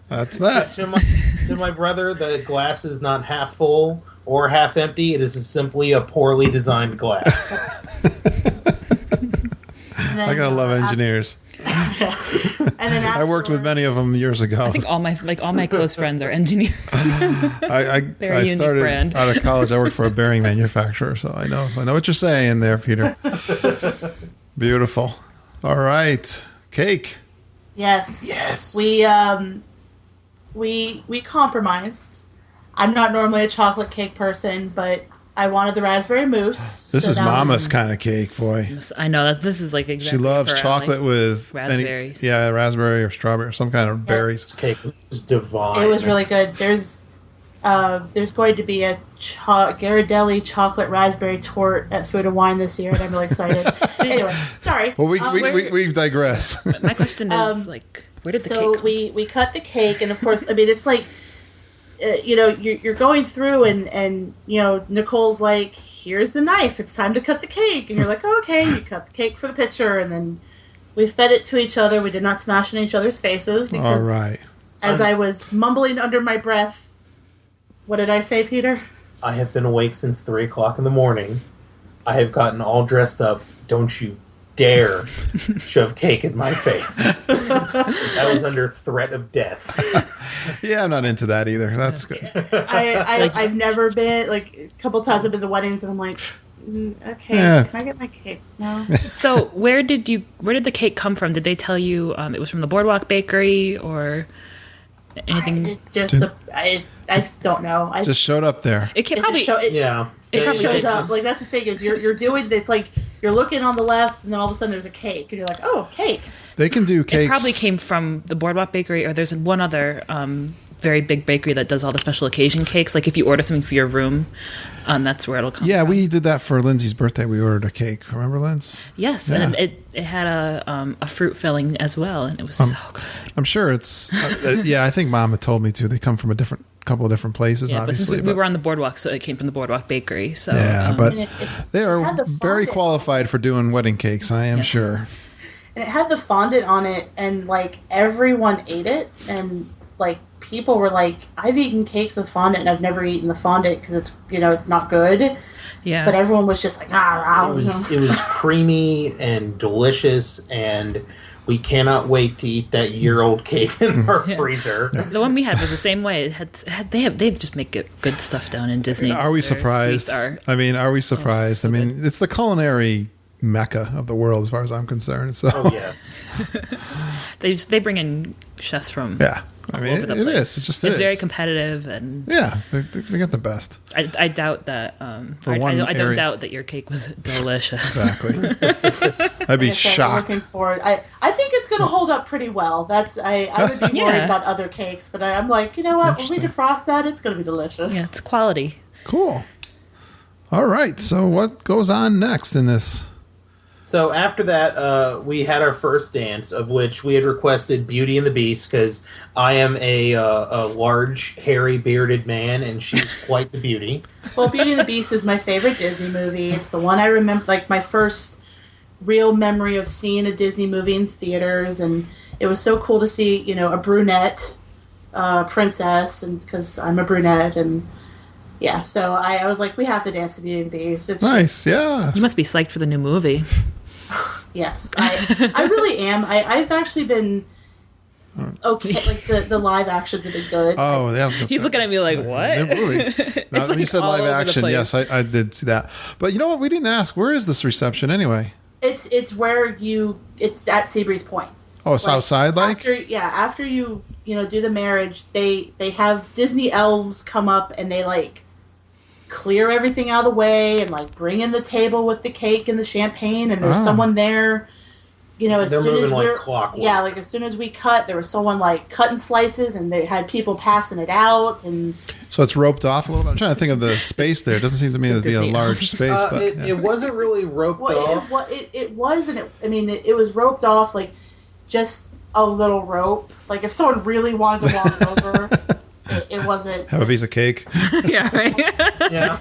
That's that. To my brother, the glass is not half full or half empty. It is simply a poorly designed glass. And then, I gotta love engineers. And then I worked with many of them years ago. I think all my close friends are engineers. I Very unique started brand. out of college. I worked for a bearing manufacturer, so I know what you're saying there, Peter. Beautiful. All right, cake. Yes. Yes. We compromised. I'm not normally a chocolate cake person, but I wanted the raspberry mousse. This so is that Mama's was- kind of cake, boy. I know that this is like exactly. She loves for, chocolate with raspberries. raspberry or strawberry or some kind of berries. This cake was divine. It was really good. There's going to be a Ghirardelli chocolate raspberry torte at Food and Wine this year, and I'm really excited. Anyway, sorry. Well, we digress. My question is where did the So cake come? we cut the cake, and of course, I mean, it's like, you're going through, and Nicole's like, here's the knife, it's time to cut the cake, and you're like, okay, you cut the cake for the picture, and then we fed it to each other. We did not smash in each other's faces All because, right. as I was mumbling under my breath, what did I say, Peter? I have been awake since 3 o'clock in the morning. I have gotten all dressed up. Don't you dare shove cake in my face. That was under threat of death. Yeah, I'm not into that either. That's good. I've never been, like, a couple times I've been to weddings and I'm like, okay, Yeah. can I get my cake? No. So where did the cake come from? Did they tell you it was from the Boardwalk Bakery or anything? I don't know. Just showed up there. It can probably Yeah. It probably shows did. up. Like, that's the thing is you're doing, it's like you're looking on the left and then all of a sudden there's a cake and you're like, oh, cake. They can do cakes. It probably came from the Boardwalk Bakery, or there's one other very big bakery that does all the special occasion cakes. Like if you order something for your room, that's where it'll come from. Yeah, we did that for Lindsay's birthday. We ordered a cake. Remember, Linz? Yes, Yeah. and it had a fruit filling as well, and it was so good. I'm sure it's... yeah, I think Mom had told me to. They come from a couple of different places, Yeah, obviously. but since we were on the boardwalk, so it came from the Boardwalk Bakery. So Yeah, but And they are had the very fondant. qualified for doing wedding cakes, I am Yes. sure. And it had the fondant on it and like everyone ate it and like people were like, I've eaten cakes with fondant and I've never eaten the fondant because it's, it's not good. yeah, But everyone was just like, It was creamy and delicious, and we cannot wait to eat that year-old cake in our freezer. the one we had was the same way. They just make good stuff down in Disney. Are we Their surprised? sweets are- I mean, are we surprised? so I mean, it's the culinary mecca of the world as far as I'm concerned. So, Oh, yes. they bring in chefs from yeah. I all mean, over the it place. is. It just it's is. very competitive, and Yeah, they get the best. I doubt that. For I one don't area- doubt that your cake was delicious. Exactly. I'd be shocked. Looking forward. I think it's going to hold up pretty well. I would be worried Yeah. about other cakes, but I'm like, you know what? When we Interesting. defrost that, it's going to be delicious. Yeah, it's quality. Cool. All right. So what goes on next in this? So after that, we had our first dance, of which we had requested Beauty and the Beast, because I am a large, hairy, bearded man, and she's quite the beauty. Well, Beauty and the Beast is my favorite Disney movie. It's the one I remember, like my first real memory of seeing a Disney movie in theaters, and it was so cool to see, a brunette princess, and because I'm a brunette, and yeah, so I was like, we have to dance to Beauty and the Beast. It's Nice. just- Yeah. You must be psyched for the new movie. Yes, I really am. I've actually been okay. Like the live actions have been good. Oh, yeah. I was gonna He's say. looking at me like, New what? movie. Now, when you like said all live over the action, place. yes, I did see that. But you know what? We didn't ask. Where is this reception anyway? It's where it's at Seabreeze Point. Oh, Southside, like? After you do the marriage, they have Disney elves come up and they like clear everything out of the way and like bring in the table with the cake and the champagne, and there's Oh. someone there. As They're soon as moving like we're clockwork. yeah, like as soon as we cut, there was someone like cutting slices, and they had people passing it out, and So it's roped off a little bit. I'm trying to think of the space there. It doesn't seem to me to be a Disney large elves. space, but It, yeah. it wasn't really roped off. it was, and it was roped off like just a little rope. Like if someone really wanted to walk over, it wasn't. Have a piece of cake. Yeah, right. Yeah.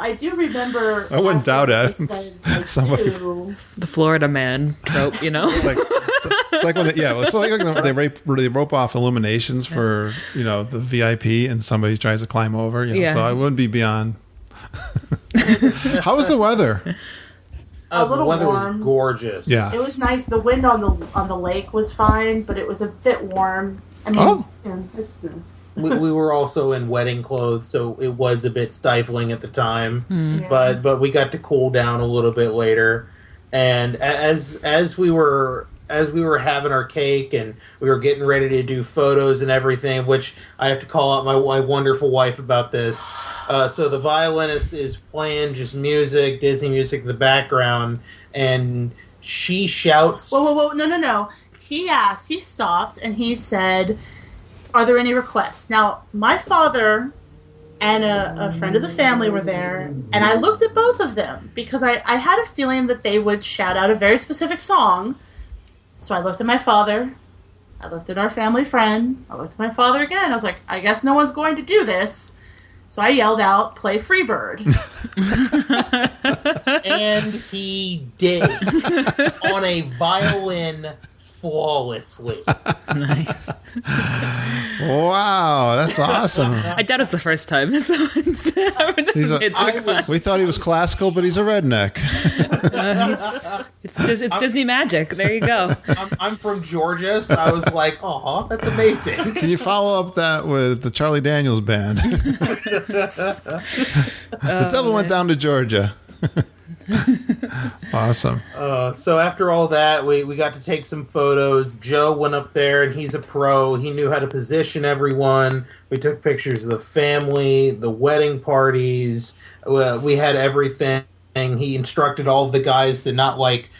I do remember. I wouldn't doubt it. they said, like, Somebody- "Ew." The Florida man trope, It's like when it's like they rope off illuminations for the VIP and somebody tries to climb over. Yeah. So I wouldn't be beyond. How was the weather? A little the weather warm. was gorgeous. Yeah. It was nice. The wind on the lake was fine, but it was a bit warm. I mean, Oh. We were also in wedding clothes, so it was a bit stifling at the time. Yeah. But we got to cool down a little bit later, and as we were having our cake and we were getting ready to do photos and everything, which I have to call out my wonderful wife about this. So the violinist is playing just music, Disney music in the background, and she shouts. Whoa! No! He stopped, and he said, "Are there any requests?" Now, my father and a friend of the family were there, and I looked at both of them because I had a feeling that they would shout out a very specific song. So I looked at my father, I looked at our family friend, I looked at my father again. I was like, I guess no one's going to do this. So I yelled out, "Play Freebird." And he did on a violin flawlessly. Nice. Wow, that's awesome. I doubt it's the first time someone's ever made the request. We thought he was classical, but he's a redneck. It's Disney magic. There you go. I'm from Georgia, so I was like, "Oh, that's amazing." Can you follow up that with the Charlie Daniels Band? The devil went down to Georgia. Awesome. So after all that, we got to take some photos. Joe went up there, and he's a pro. He knew how to position everyone. We took pictures of the family, the wedding parties. We had everything. He instructed all of the guys to not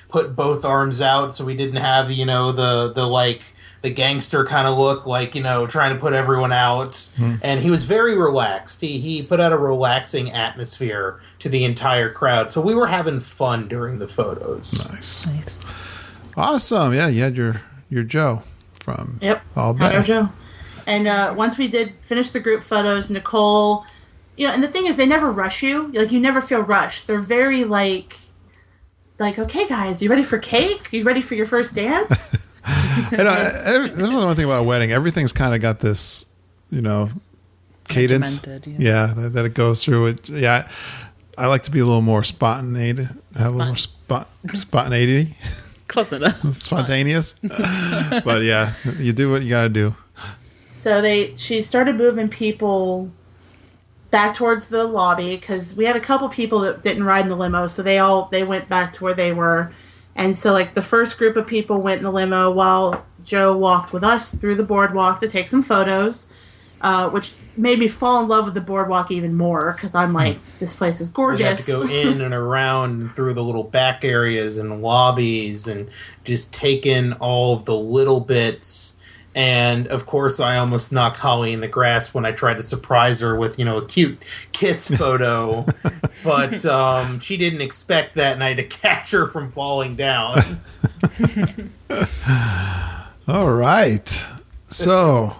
put both arms out, so we didn't have the gangster kind of look, trying to put everyone out. And he was very relaxed. He put out a relaxing atmosphere to the entire crowd. So we were having fun during the photos. Nice. Awesome. Yeah, you had your Joe from all day. Our Joe. And once we did finish the group photos, Nicole, and the thing is, they never rush you. You never feel rushed. They're very okay, guys, you ready for cake? You ready for your first dance? That's one thing about a wedding. Everything's kind of got this, cadence. That it goes through it. Yeah, I like to be a little more spontaneity. Have a little more spontaneity. Close enough. Spontaneous. But yeah, you do what you got to do. So she started moving people back towards the lobby because we had a couple people that didn't ride in the limo, so they went back to where they were. And so, the first group of people went in the limo while Joe walked with us through the boardwalk to take some photos, which made me fall in love with the boardwalk even more because I'm like, this place is gorgeous. We had to go in and around and through the little back areas and lobbies and just take in all of the little bits. And, of course, I almost knocked Holly in the grass when I tried to surprise her with, a cute kiss photo. But she didn't expect that, and I had to catch her from falling down. All right. So,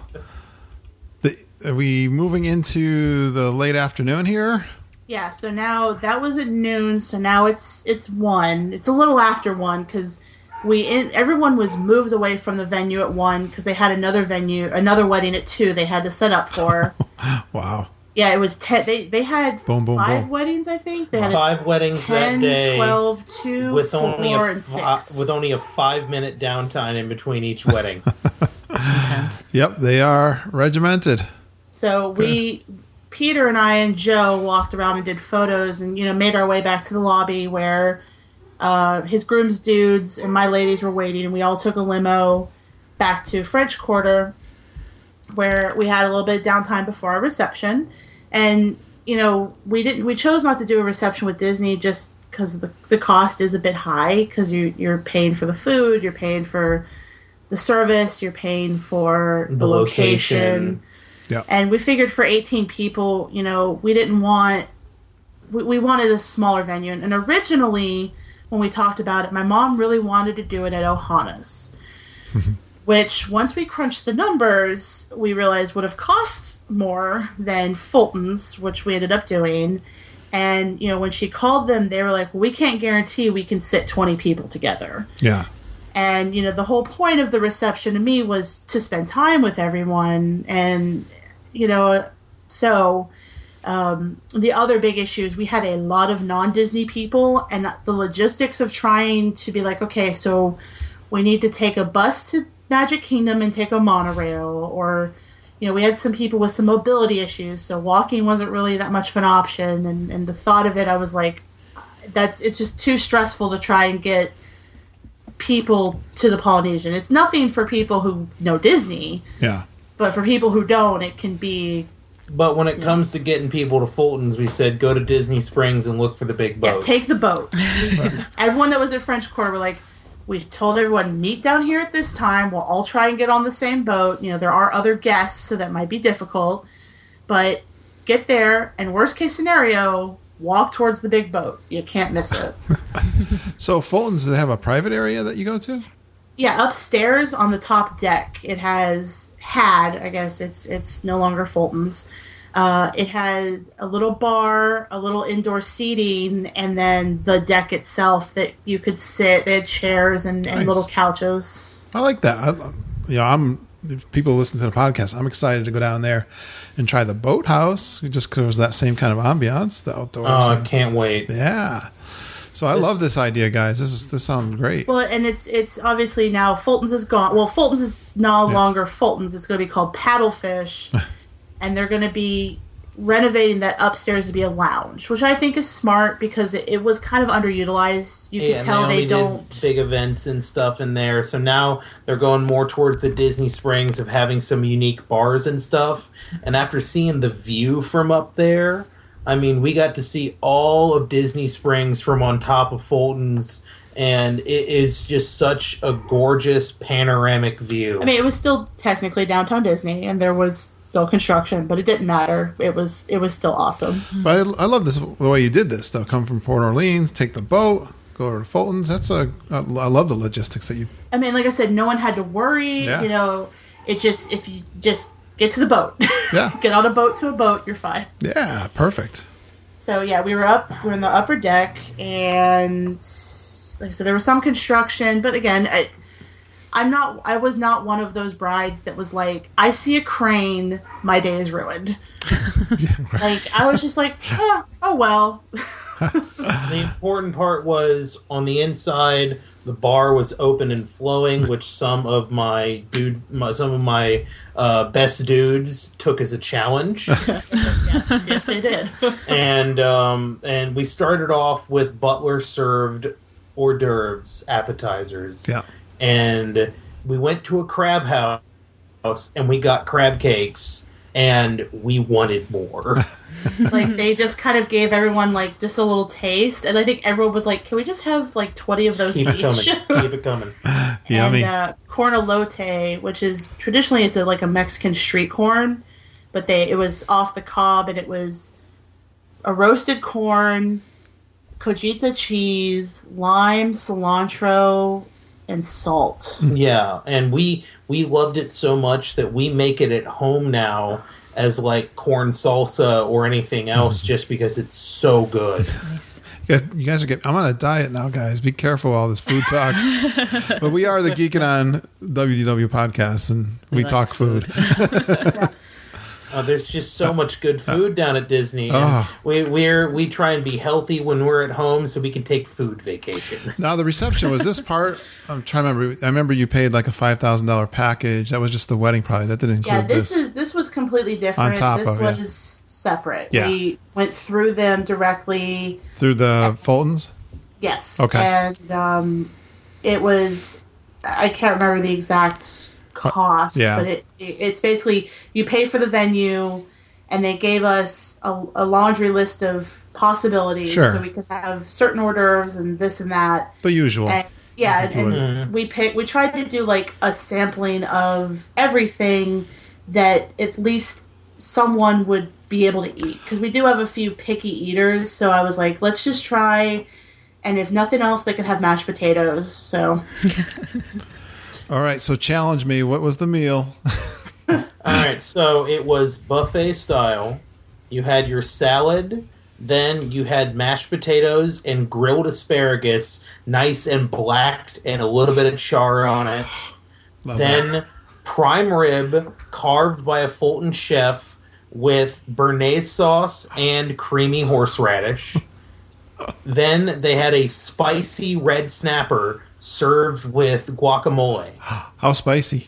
are we moving into the late afternoon here? Yeah, so now that was at noon, so now it's 1. It's a little after 1 because everyone was moved away from the venue at 1 because they had another wedding at 2 they had to set up for. Wow. Yeah, it was 10. They had 5 weddings, I think. They had 5 weddings 10, that day. 12, 2, with 4, and 6. With only a 5-minute downtime in between each wedding. Intense. Yep, they are regimented. So Peter and I and Joe walked around and did photos and, made our way back to the lobby where his groom's dudes and my ladies were waiting, and we all took a limo back to French Quarter where we had a little bit of downtime before our reception. And we chose not to do a reception with Disney just because the cost is a bit high because you're paying for the food, you're paying for the service, you're paying for the location. Yeah. And we figured for 18 people, we didn't want we wanted a smaller venue. And originally, when we talked about it, my mom really wanted to do it at Ohana's, which once we crunched the numbers, we realized would have cost more than Fulton's, which we ended up doing. And, when she called them, they were like, well, we can't guarantee we can sit 20 people together. Yeah. And, the whole point of the reception to me was to spend time with everyone. And, so the other big issue is we had a lot of non-Disney people, and the logistics of trying to be like, okay, so we need to take a bus to Magic Kingdom and take a monorail, or, we had some people with some mobility issues, so walking wasn't really that much of an option. And the thought of it, I was like, it's just too stressful to try and get people to the Polynesian. It's nothing for people who know Disney. Yeah. But for people who don't, it can be... But when it comes to getting people to Fulton's, we said go to Disney Springs and look for the big boat. Yeah, take the boat. Everyone that was at French Quarter were like, we told everyone, meet down here at this time. We'll all try and get on the same boat. There are other guests, so that might be difficult. But get there, and worst case scenario, walk towards the big boat. You can't miss it. So Fulton's, do they have a private area that you go to? Yeah, upstairs on the top deck, it I guess it's no longer Fulton's. It had a little bar, a little indoor seating, and then the deck itself that you could sit. They had chairs and Nice. little couches. I like that. If people listen to the podcast, I'm excited to go down there and try the boathouse just because that same kind of ambiance, the outdoors. Oh, I can't wait. Yeah. So I love this idea, guys. This sounds great. Well, and it's obviously now Fulton's is gone. Well, Fulton's is no longer Fulton's. It's going to be called Paddlefish, and they're going to be renovating that upstairs to be a lounge, which I think is smart because it was kind of underutilized. You can tell they don't did big events and stuff in there. So now they're going more towards the Disney Springs of having some unique bars and stuff. And after seeing the view from up there, I mean, we got to see all of Disney Springs from on top of Fulton's, and it is just such a gorgeous panoramic view. I mean, it was still technically downtown Disney, and there was still construction, but it didn't matter. It was still awesome. But I love this the way you did this, though. Come from Port Orleans, take the boat, go over to Fulton's. I love the logistics that you. I mean, like I said, no one had to worry. Yeah. You know, if you just get to the boat, get on a boat to a boat, you're fine. Yeah, perfect. So yeah, we were in the upper deck, and like I said, there was some construction, but again, I was not one of those brides that was like, I see a crane, my day is ruined. Like, I was just like, oh well. The important part was on the inside, the bar was open and flowing, which some of my best dudes took as a challenge. Yes, they did. And we started off with butler served hors d'oeuvres, appetizers. Yeah. And we went to a crab house and we got crab cakes and we wanted more. Like, they just kind of gave everyone like just a little taste, and I think everyone was like, can we just have like 20 of those Keep each? Keep it coming. Yummy. And corn elote, which is traditionally it's like a Mexican street corn, but it was off the cob, and it was a roasted corn, cojita cheese, lime, cilantro, and salt. Yeah, and we loved it so much that we make it at home now as like corn salsa or anything else, just because it's so good. Nice. You guys are getting. I'm on a diet now, guys. Be careful with all this food talk. But we are the Geekin on WDW podcast, and we like talk food. There's just so much good food down at Disney. And Oh. we try and be healthy when we're at home so we can take food vacations. Now the reception was this part. I'm trying to remember. I remember you paid like a $5,000 package. That was just the wedding, probably. That didn't include This was completely different. On top this of, was separate. Yeah. We went through them directly. through the Fultons. Yes. Okay. And it was, I can't remember the exact cost, Yeah. but it's basically you pay for the venue, and they gave us a laundry list of possibilities, Sure. so we could have certain hors d'oeuvres and this and that. The usual. And, yeah, Like you and we tried to do like a sampling of everything that at least someone would be able to eat, because we do have a few picky eaters. So I was like, let's just try, and if nothing else, they could have mashed potatoes. So All right, so challenge me. What was the meal? All right, so it was buffet style. You had your salad, then you had mashed potatoes and grilled asparagus, nice and blacked, and a little bit of char on it. Love Then that. prime rib carved by a Fulton chef with béarnaise sauce and creamy horseradish. Then they had a spicy red snapper served with guacamole. How spicy?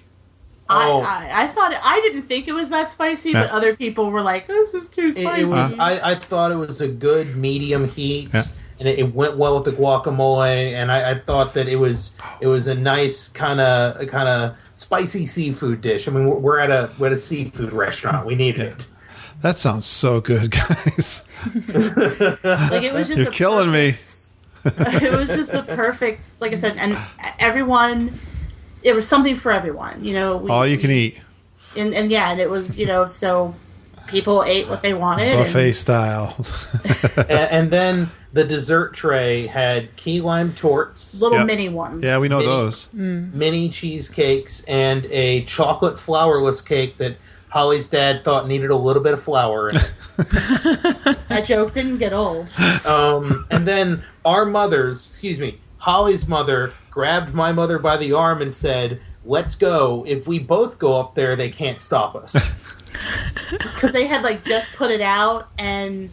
Oh. I thought, I didn't think it was that spicy, but Yeah. other people were like, this is too spicy. It was. I thought it was a good medium heat, Yeah. and it went well with the guacamole. And I thought that it was a nice kind of spicy seafood dish. I mean, we're at a seafood restaurant. We needed it. That sounds so good, guys. Like, it was just You're killing me. It was just the perfect, like I said, and everyone, it was something for everyone, you know. All you can eat. And it was, you know, so people ate what they wanted. Buffet style. And then the dessert tray had key lime torts, Little Yep. mini ones. Yeah, we know Mini- those. mini cheesecakes, and a chocolate flourless cake that Holly's dad thought needed a little bit of flour in it. That joke didn't get old. And then Holly's mother grabbed my mother by the arm and said, let's go. If we both go up there, they can't stop us. Because they had like just put it out, and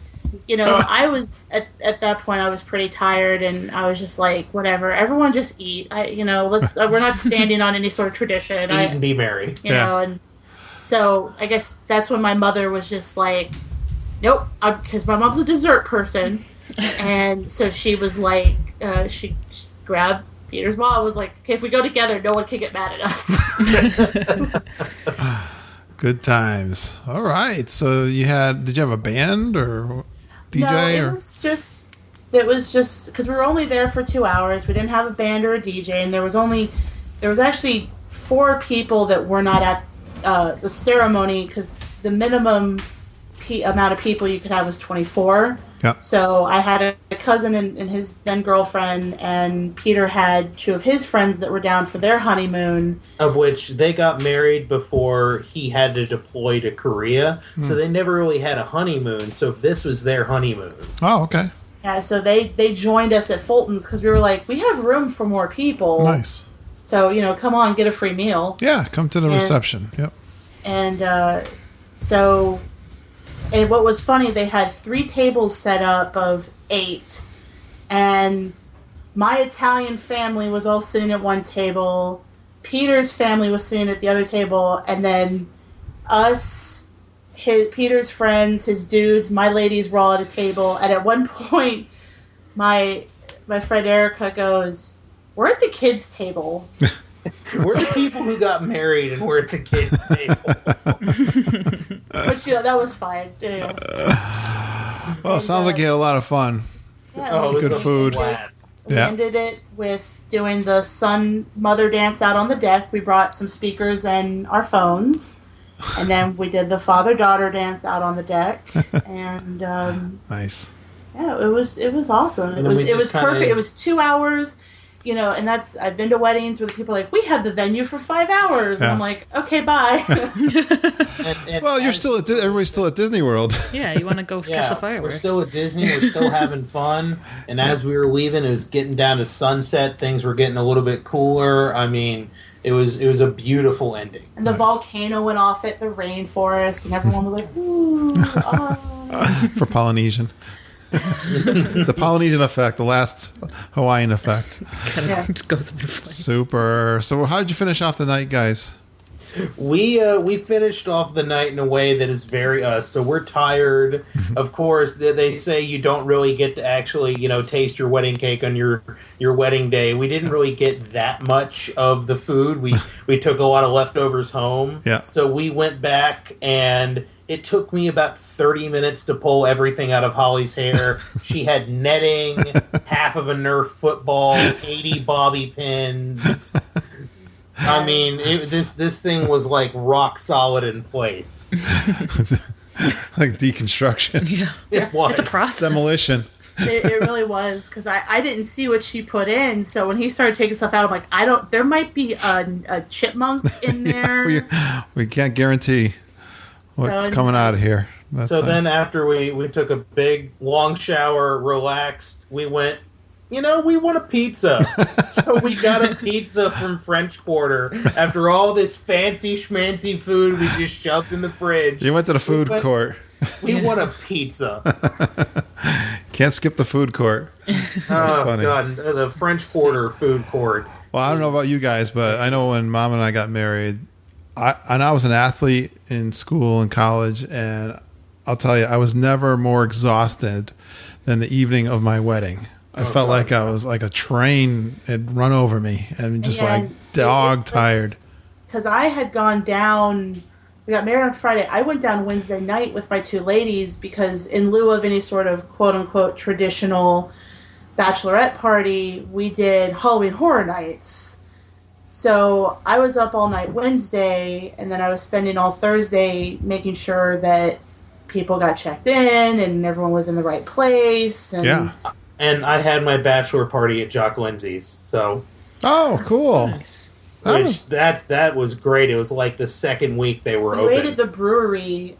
I was at that point I was pretty tired, and I was just like, whatever, everyone just eat. We're not standing on any sort of tradition. Eat and be merry. And so I guess that's when my mother was just like, nope, because my mom's a dessert person, and so she was like, she grabbed Peter's mom and was like, okay, if we go together, no one can get mad at us. Good times. All right. So did you have a band or DJ? No, it was just because we were only there for 2 hours. We didn't have a band or a DJ, and there was actually 4 people that were not at the ceremony because the minimum amount of people you could have was 24. Yeah. So I had a cousin and his then girlfriend, and Peter had 2 of his friends that were down for their honeymoon. Of which they got married before he had to deploy to Korea. So they never really had a honeymoon. So this was their honeymoon. Oh, okay. Yeah, so they joined us at Fulton's because we were like, we have room for more people. Nice. So, come on, get a free meal. Yeah, come to the reception. Yep. And and what was funny, they had 3 tables set up of 8, and my Italian family was all sitting at one table, Peter's family was sitting at the other table, and then us, Peter's friends, his dudes, my ladies were all at a table, and at one point, my friend Erica goes, we're at the kids' table. We're the people who got married and we're at the kids' table. But, that was fine. Well, it sounds like you had a lot of fun. Yeah, good food. We ended it with doing the son-mother dance out on the deck. We brought some speakers and our phones. And then we did the father-daughter dance out on the deck. And nice. Yeah, it was awesome. It was perfect. It was 2 hours. And I've been to weddings where people are like, we have the venue for 5 hours. Yeah. And I'm like, okay, bye. Well, everybody's still at Disney World. Yeah, you want to go catch the fireworks. We're still at Disney. We're still having fun. And as we were leaving, it was getting down to sunset. Things were getting a little bit cooler. I mean, it was a beautiful ending. And the volcano went off at the rainforest, and everyone was like, ooh, oh. For Polynesian. The Polynesian effect, the last Hawaiian effect. Just goes into place. Super. So how did you finish off the night, guys? We finished off the night in a way that is very us. So we're tired. Of course, they say you don't really get to actually, taste your wedding cake on your wedding day. We didn't really get that much of the food. We took a lot of leftovers home. Yeah. So we went back, and it took me about 30 minutes to pull everything out of Holly's hair. She had netting, half of a Nerf football, 80 bobby pins. I mean, this thing was like rock solid in place. Like deconstruction. Yeah. It was. It's a process. Demolition. It really was, because I didn't see what she put in, so when he started taking stuff out, I'm like, there might be a chipmunk in there. Yeah, we can't guarantee what's coming out of here. That's nice. Then after we took a big, long shower, relaxed, we went, we want a pizza. So we got a pizza from French Quarter. After all this fancy schmancy food we just shoved in the fridge. You went to the food court. We want a pizza. Can't skip the food court. Oh, funny. God. The French Quarter food court. Well, I don't know about you guys, but I know when Mom and I got married, I was an athlete in school and college, and I'll tell you, I was never more exhausted than the evening of my wedding. I felt like I was like a train had run over me, and just dog tired. Because I had gone down, we got married on Friday. I went down Wednesday night with my 2 ladies because in lieu of any sort of quote-unquote traditional bachelorette party, we did Halloween Horror Nights. So I was up all night Wednesday, and then I was spending all Thursday making sure that people got checked in and everyone was in the right place. And yeah. And I had my bachelor party at Jock Lindsay's, so. Oh, cool. Nice. That was great. It was like the second week they were open. We ate at the brewery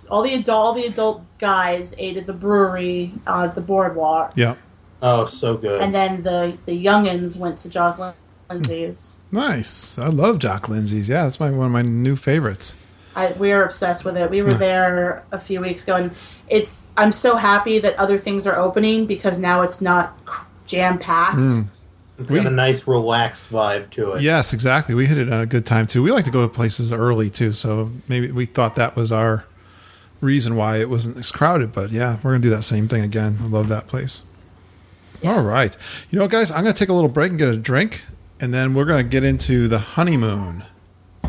all the adult guys ate at the brewery at the boardwalk. Yeah. Oh, so good. And then the youngins went to Jock Lindsay's. Nice. I love Jock Lindsay's. Yeah, that's one of my new favorites. We are obsessed with it. We were there a few weeks ago, and I'm so happy that other things are opening because now it's not jam-packed. It's got a nice relaxed vibe to it. Yes, exactly. We hit it on a good time too. We like to go to places early too, so maybe we thought that was our reason why it wasn't as crowded. But yeah, we're gonna do that same thing again. I love that place. Yeah. All right, guys, I'm gonna take a little break and get a drink, and then we're gonna get into the honeymoon.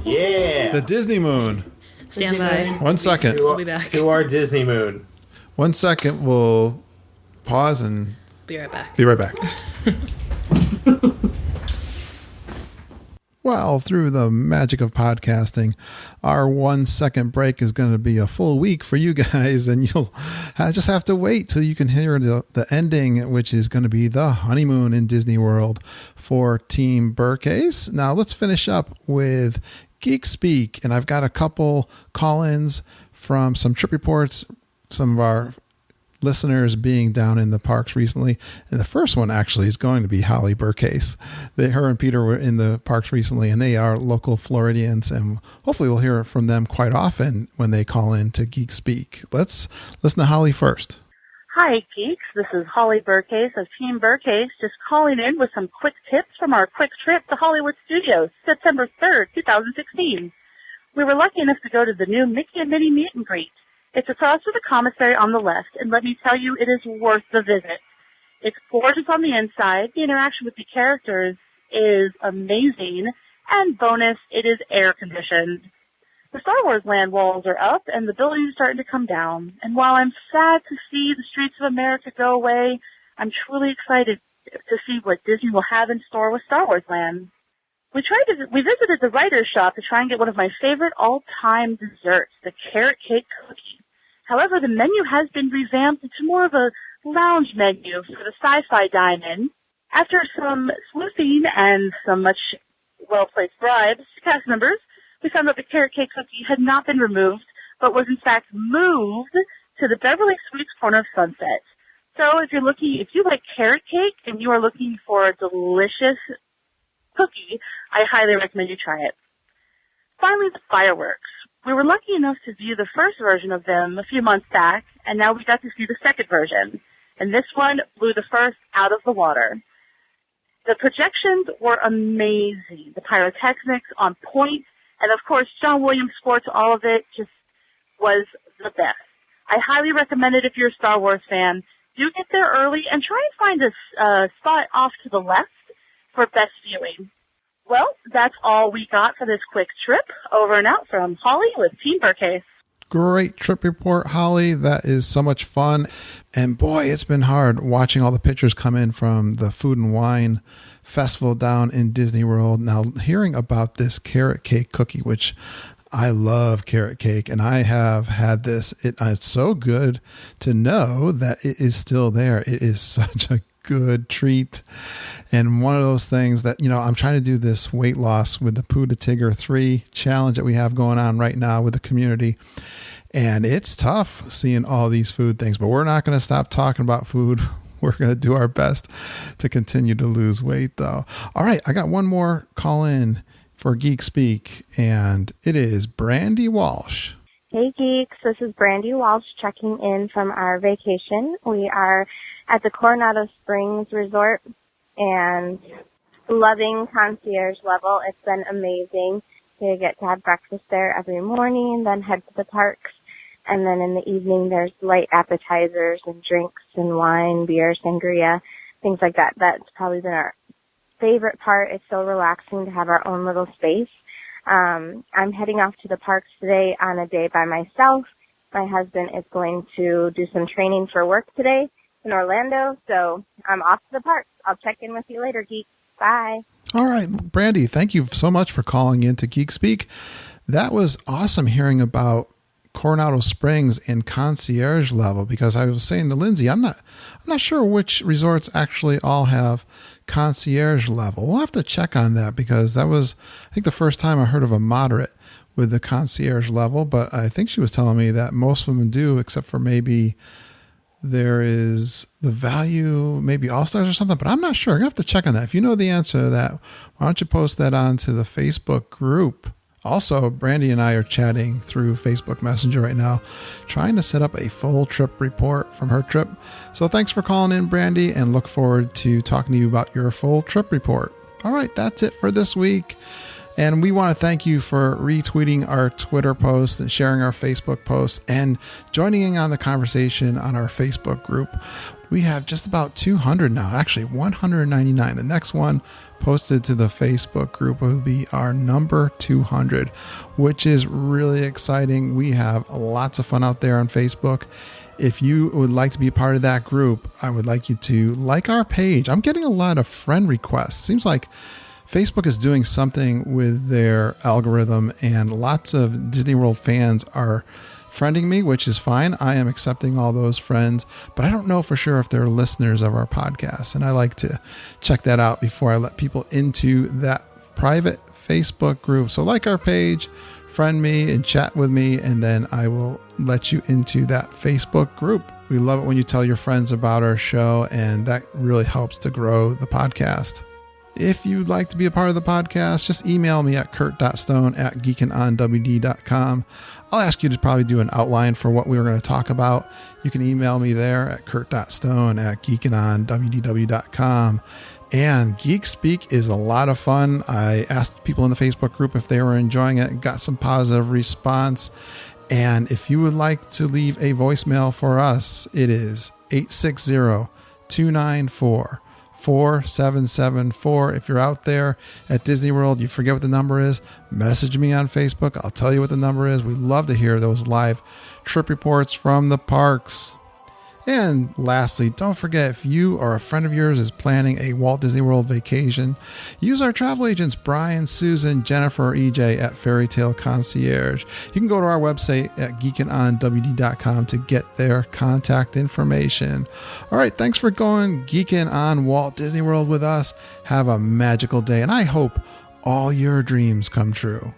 Yeah, the Disney moon. Stand by. 1 second. We'll be back. To our Disney moon. 1 second. We'll pause and be right back. Be right back. Well, through the magic of podcasting, our 1 second break is going to be a full week for you guys, and you'll just have to wait till you can hear the ending, which is going to be the honeymoon in Disney World for Team Bercase. Now, let's finish up with Geek Speak, and I've got a couple call-ins from some trip reports, some of our listeners being down in the parks recently. And the first one actually is going to be Holly Bercase. Her and Peter were in the parks recently, and they are local Floridians, and hopefully we'll hear from them quite often when they call in to Geek Speak. Let's listen to Holly first. Hi, Geeks. This is Holly Bercase of Team Bercase, just calling in with some quick tips from our quick trip to Hollywood Studios, September 3rd, 2016. We were lucky enough to go to the new Mickey and Minnie meet and greet. It's across from the commissary on the left, and let me tell you, it is worth the visit. It's gorgeous on the inside. The interaction with the characters is amazing, and bonus, it is air-conditioned. The Star Wars land walls are up, and the building is starting to come down. And while I'm sad to see the streets of America go away, I'm truly excited to see what Disney will have in store with Star Wars Land. We visited the writer's shop to try and get one of my favorite all-time desserts, the carrot cake cookie. However, the menu has been revamped into more of a lounge menu for the sci-fi dine-in. After some sleuthing and some much well-placed bribes to cast members, we found that the carrot cake cookie had not been removed, but was in fact moved to the Beverly Suites corner of Sunset. So if you like carrot cake and you are looking for a delicious cookie, I highly recommend you try it. Finally, the fireworks. We were lucky enough to view the first version of them a few months back, and now we got to see the second version. And this one blew the first out of the water. The projections were amazing. The pyrotechnics on point, and of course, John Williams' score to all of it just was the best. I highly recommend it if you're a Star Wars fan. Do get there early and try and find a spot off to the left for best viewing. Well, that's all we got for this quick trip. Over and out from Holly with Team Bercase. Great trip report, Holly. That is so much fun. And boy, it's been hard watching all the pictures come in from the Food and Wine Festival down in Disney World. Now, hearing about this carrot cake cookie, which I love carrot cake, and I have had this. It's so good to know that it is still there. It is such a good treat. And one of those things that, I'm trying to do this weight loss with the Pooh to Tigger 3 challenge that we have going on right now with the community. And it's tough seeing all these food things, but we're not going to stop talking about food. We're going to do our best to continue to lose weight, though. All right, I got one more call in for Geek Speak, and it is Brandy Walsh. Hey, Geeks. This is Brandy Walsh checking in from our vacation. We are at the Coronado Springs Resort and loving concierge level. It's been amazing. We get to have breakfast there every morning, then head to the parks. And then in the evening, there's light appetizers and drinks and wine, beer, sangria, things like that. That's probably been our favorite part. It's so relaxing to have our own little space. I'm heading off to the parks today on a day by myself. My husband is going to do some training for work today in Orlando, so I'm off to the parks. I'll check in with you later, Geek. Bye. All right, Brandy, thank you so much for calling in to Geek Speak. That was awesome hearing about Coronado Springs in concierge level, because I was saying to Lindsay, I'm not sure which resorts actually all have concierge level. We'll have to check on that, because that was, I think, the first time I heard of a moderate with the concierge level, but I think she was telling me that most of them do, except for maybe there is the value, maybe All-Stars or something, but I'm not sure. I'm going to have to check on that. If you know the answer to that, why don't you post that onto the Facebook group? Also, Brandy and I are chatting through Facebook Messenger right now, trying to set up a full trip report from her trip. So thanks for calling in, Brandy, and look forward to talking to you about your full trip report. All right, that's it for this week. And we want to thank you for retweeting our Twitter posts and sharing our Facebook posts and joining in on the conversation on our Facebook group. We have just about 200 now, actually 199. The next one posted to the Facebook group will be our number 200, which is really exciting. We have lots of fun out there on Facebook. If you would like to be a part of that group, I would like you to like our page. I'm getting a lot of friend requests. Seems like Facebook is doing something with their algorithm, and lots of Disney World fans are friending me, which is fine. I am accepting all those friends, but I don't know for sure if they're listeners of our podcast, and I like to check that out before I let people into that private Facebook group. So like our page, friend me, and chat with me, and then I will let you into that Facebook group. We love it when you tell your friends about our show, and that really helps to grow the podcast. If you'd like to be a part of the podcast, just email me at kurt.stone@geekinonwd.com. I'll ask you to probably do an outline for what we were going to talk about. You can email me there at kurt.stone@geekinonwdw.com. And Geek Speak is a lot of fun. I asked people in the Facebook group if they were enjoying it and got some positive response. And if you would like to leave a voicemail for us, it is 860-294-4774. If you're out there at Disney World, you forget what the number is, message me on Facebook. I'll tell you what the number is. We love to hear those live trip reports from the parks. And lastly, don't forget, if you or a friend of yours is planning a Walt Disney World vacation, use our travel agents, Brian, Susan, Jennifer, or EJ at Fairy Tale Concierge. You can go to our website at geekinonwd.com to get their contact information. All right, thanks for going geeking on Walt Disney World with us. Have a magical day, and I hope all your dreams come true.